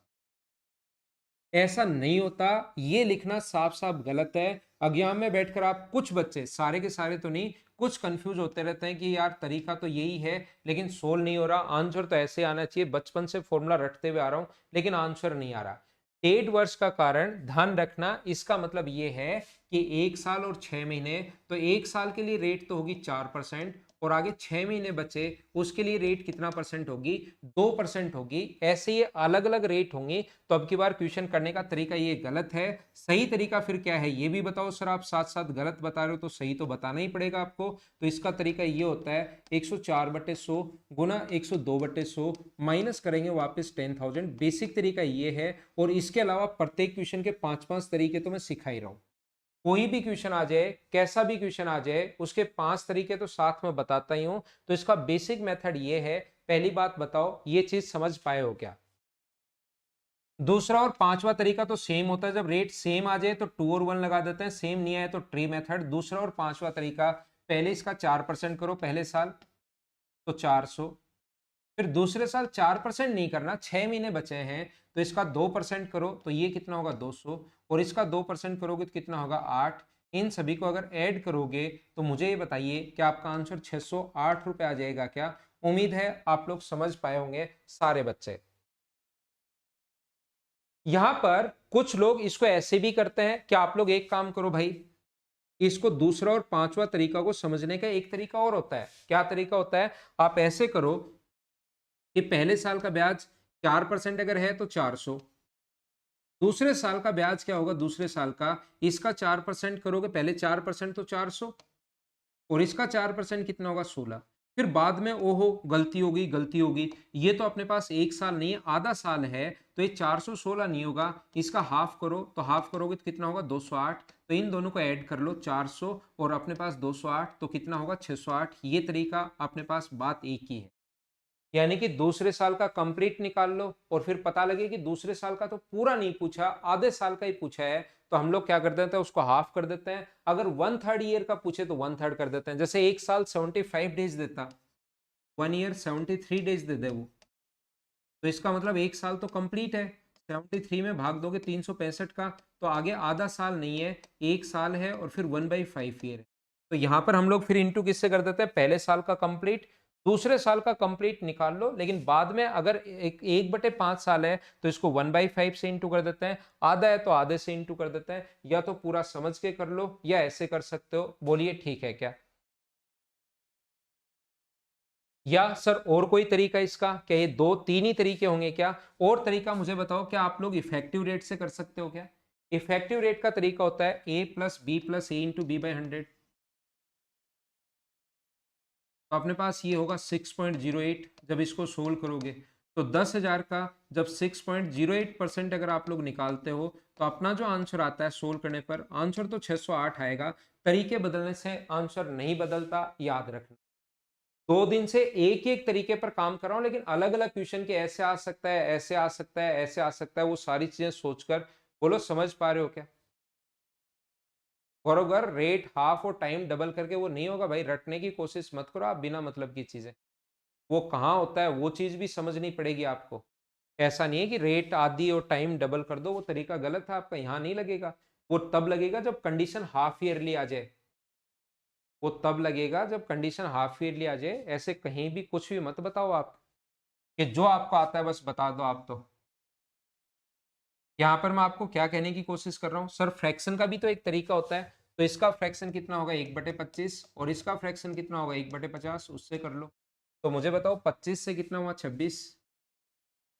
ऐसा नहीं होता, ये लिखना साफ साफ गलत है। एग्जाम में बैठकर आप कुछ बच्चे, सारे के सारे तो नहीं, कुछ कंफ्यूज होते रहते हैं कि यार तरीका तो यही है लेकिन सोल्व नहीं हो रहा, आंसर तो ऐसे आना चाहिए, बचपन से फॉर्मूला रटते हुए आ रहा हूं लेकिन आंसर नहीं आ रहा। 1.5 वर्ष का कारण ध्यान रखना, इसका मतलब ये है कि 1 साल और 6 महीने, तो 1 साल के लिए रेट तो होगी 4% और आगे 6 महीने बचे उसके लिए रेट कितना परसेंट होगी, 2% होगी। ऐसे ये अलग अलग रेट होंगे। तो अब की बार क्वेश्चन करने का तरीका ये गलत है। सही तरीका फिर क्या है ये भी बताओ सर, आप साथ साथ गलत बता रहे हो तो सही तो बताना ही पड़ेगा आपको। तो इसका तरीका ये होता है 104/100 गुना 102/100 माइनस करेंगे वापस 10,000। बेसिक तरीका ये है और इसके अलावा प्रत्येक क्वेश्चन के 5-5 तरीके तो मैं सिखा ही रहा हूं। कोई भी क्वेश्चन आ जाए, कैसा भी क्वेश्चन आ जाए, उसके 5 तरीके तो साथ में बताता ही हूं। तो इसका बेसिक मेथड ये है। पहली बात बताओ, ये चीज समझ पाए हो क्या? दूसरा और पांचवा तरीका तो सेम होता है, जब रेट सेम आ जाए तो 2 और 1 लगा देते हैं, सेम नहीं आए तो ट्री मेथड। दूसरा और पांचवा तरीका, पहले इसका 4% करो पहले साल तो 400, फिर दूसरे साल 4% नहीं करना, 6 महीने बचे हैं तो इसका 2% करो तो ये कितना होगा 200, और इसका 2% करोगे तो कितना होगा 8। इन सभी को अगर ऐड करोगे तो मुझे ये बताइए कि आपका आंसर 608 रुपए आ जाएगा क्या? उम्मीद है आप लोग समझ पाए होंगे सारे बच्चे। यहां पर कुछ लोग इसको ऐसे भी करते हैं कि आप लोग एक काम करो भाई, इसको दूसरा और पांचवा तरीका को समझने का एक तरीका और होता है। क्या तरीका होता है? आप ऐसे करो कि पहले साल का ब्याज 4% अगर है तो 400, दूसरे साल का ब्याज क्या होगा, दूसरे साल का इसका 4% करोगे, पहले 4% तो 400 और इसका 4% कितना होगा 16। फिर बाद में ओहो गलती होगी गलती होगी, ये तो अपने पास 1 साल नहीं है आधा साल है, तो ये 416 नहीं होगा, इसका हाफ करो तो हाफ करोगे तो कितना होगा 208। तो इन दोनों को ऐड कर लो 400 और अपने पास 208 तो कितना होगा 608। ये तरीका अपने पास बात एक ही है। यानी कि दूसरे साल का कंप्लीट निकाल लो और फिर पता लगे कि दूसरे साल का तो पूरा नहीं पूछा, आधे साल का ही पूछा है, तो हम लोग क्या कर देते हैं उसको हाफ कर देते हैं। अगर 1/3 ईयर का पूछे तो 1/3 कर देते हैं। जैसे एक साल 75 डेज देता, 1 ईयर 73 डेज दे दे वो, तो इसका मतलब एक साल तो कंप्लीट है। 73 में भाग दोगे 365 का, तो आगे आधा साल नहीं है, एक साल है और फिर 1/5 ईयर है। तो यहां पर हम लोग फिर इंटू किससे कर देते हैं, पहले साल का कंप्लीट, दूसरे साल का कंप्लीट निकाल लो, लेकिन बाद में अगर 1/5 साल है तो इसको 1/5 से इंटू कर देते हैं, आधा है तो आधे से इंटू कर देते हैं। या तो पूरा समझ के कर लो या ऐसे कर सकते हो, बोलिए ठीक है क्या? या सर और कोई तरीका इसका, क्या ये दो तीन ही तरीके होंगे क्या? और तरीका मुझे बताओ, क्या आप लोग इफेक्टिव रेट से कर सकते हो क्या? इफेक्टिव रेट का तरीका होता है a+b+a/b/100। तो अपने पास ये होगा 6.08। जब इसको सोल्व करोगे तो 10,000 का जब 6.08% अगर आप लोग निकालते हो तो अपना जो आंसर आता है सोल्व करने पर, आंसर तो 608 आएगा। तरीके बदलने से आंसर नहीं बदलता, याद रखना। 2 दिन से एक ही एक तरीके पर काम कर रहा हूं, लेकिन अलग अलग क्वेश्चन के ऐसे आ सकता है, ऐसे आ सकता है, ऐसे आ सकता है, वो सारी चीजें सोचकर बोलो समझ पा रहे हो क्या? और अगर रेट हाफ और टाइम डबल करके वो नहीं होगा भाई, रटने की कोशिश मत करो आप बिना मतलब की चीजें। वो कहाँ होता है वो चीज भी समझनी पड़ेगी आपको। ऐसा नहीं है कि रेट आधी और टाइम डबल कर दो, वो तरीका गलत है आपका, यहाँ नहीं लगेगा। वो तब लगेगा जब कंडीशन हाफ ईयरली आ जाए, वो तब लगेगा जब कंडीशन हाफ ईयरली आ जाए। ऐसे कहीं भी कुछ भी मत बताओ आप, कि जो आपको आता है बस बता दो आप तो। यहाँ पर मैं आपको क्या कहने की कोशिश कर रहा हूँ, सर फ्रैक्शन का भी तो एक तरीका होता है। तो इसका फ्रैक्शन कितना होगा 1/25 और इसका फ्रैक्शन कितना होगा 1/50, उससे कर लो। तो मुझे बताओ 25 से कितना हुआ 26,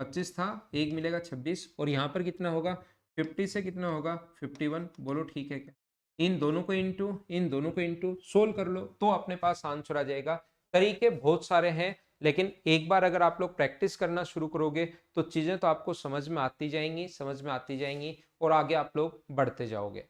25 था, एक मिलेगा 26, और यहाँ पर कितना होगा 50 से कितना होगा 51। बोलो ठीक है क्या? इन दोनों को इंटू इन दोनों को इंटू सोल्व कर लो तो अपने पास आंसर आ जाएगा। तरीके बहुत सारे हैं, लेकिन एक बार अगर आप लोग प्रैक्टिस करना शुरू करोगे तो चीजें तो आपको समझ में आती जाएंगी, समझ में आती जाएंगी, और आगे आप लोग बढ़ते जाओगे।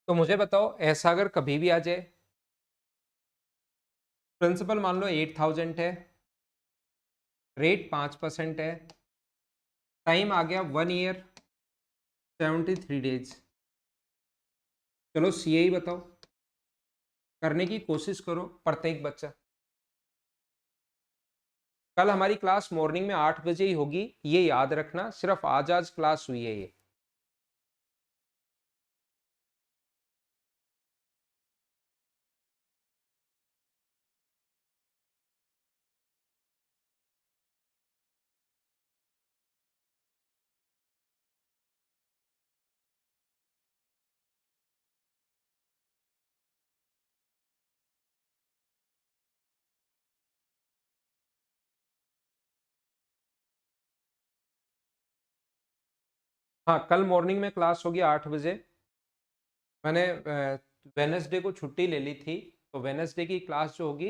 तो मुझे बताओ ऐसा अगर कभी भी आ जाए, प्रिंसिपल मान लो 8,000 है, रेट 5% है, टाइम आ गया 1 ईयर, 73 डेज। चलो सी ही बताओ, करने की कोशिश करो प्रत्येक बच्चा। कल हमारी क्लास मॉर्निंग में 8 बजे ही होगी, ये याद रखना, सिर्फ आज आज क्लास हुई है ये। हाँ, कल मॉर्निंग में क्लास होगी 8 बजे। मैंने वेनसडे को छुट्टी ले ली थी, तो वेनसडे की क्लास जो होगी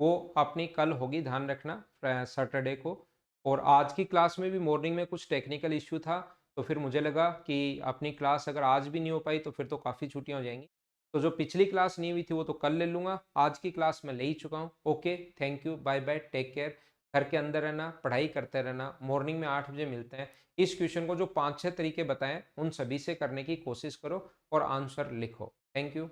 वो अपनी कल होगी, ध्यान रखना, सैटरडे को। और आज की क्लास में भी मॉर्निंग में कुछ टेक्निकल इश्यू था, तो फिर मुझे लगा कि अपनी क्लास अगर आज भी नहीं हो पाई तो फिर तो काफ़ी छुट्टियां हो जाएंगी। तो जो पिछली क्लास नहीं हुई थी वो तो कल ले लूँगा, आज की क्लास मैं ले ही चुका हूँ। Okay, thank you, bye bye, take care. घर के अंदर रहना, पढ़ाई करते रहना, मॉर्निंग में 8 बजे मिलते हैं। इस क्वेश्चन को जो 5-6 तरीके बताएं उन सभी से करने की कोशिश करो और आंसर लिखो। Thank you.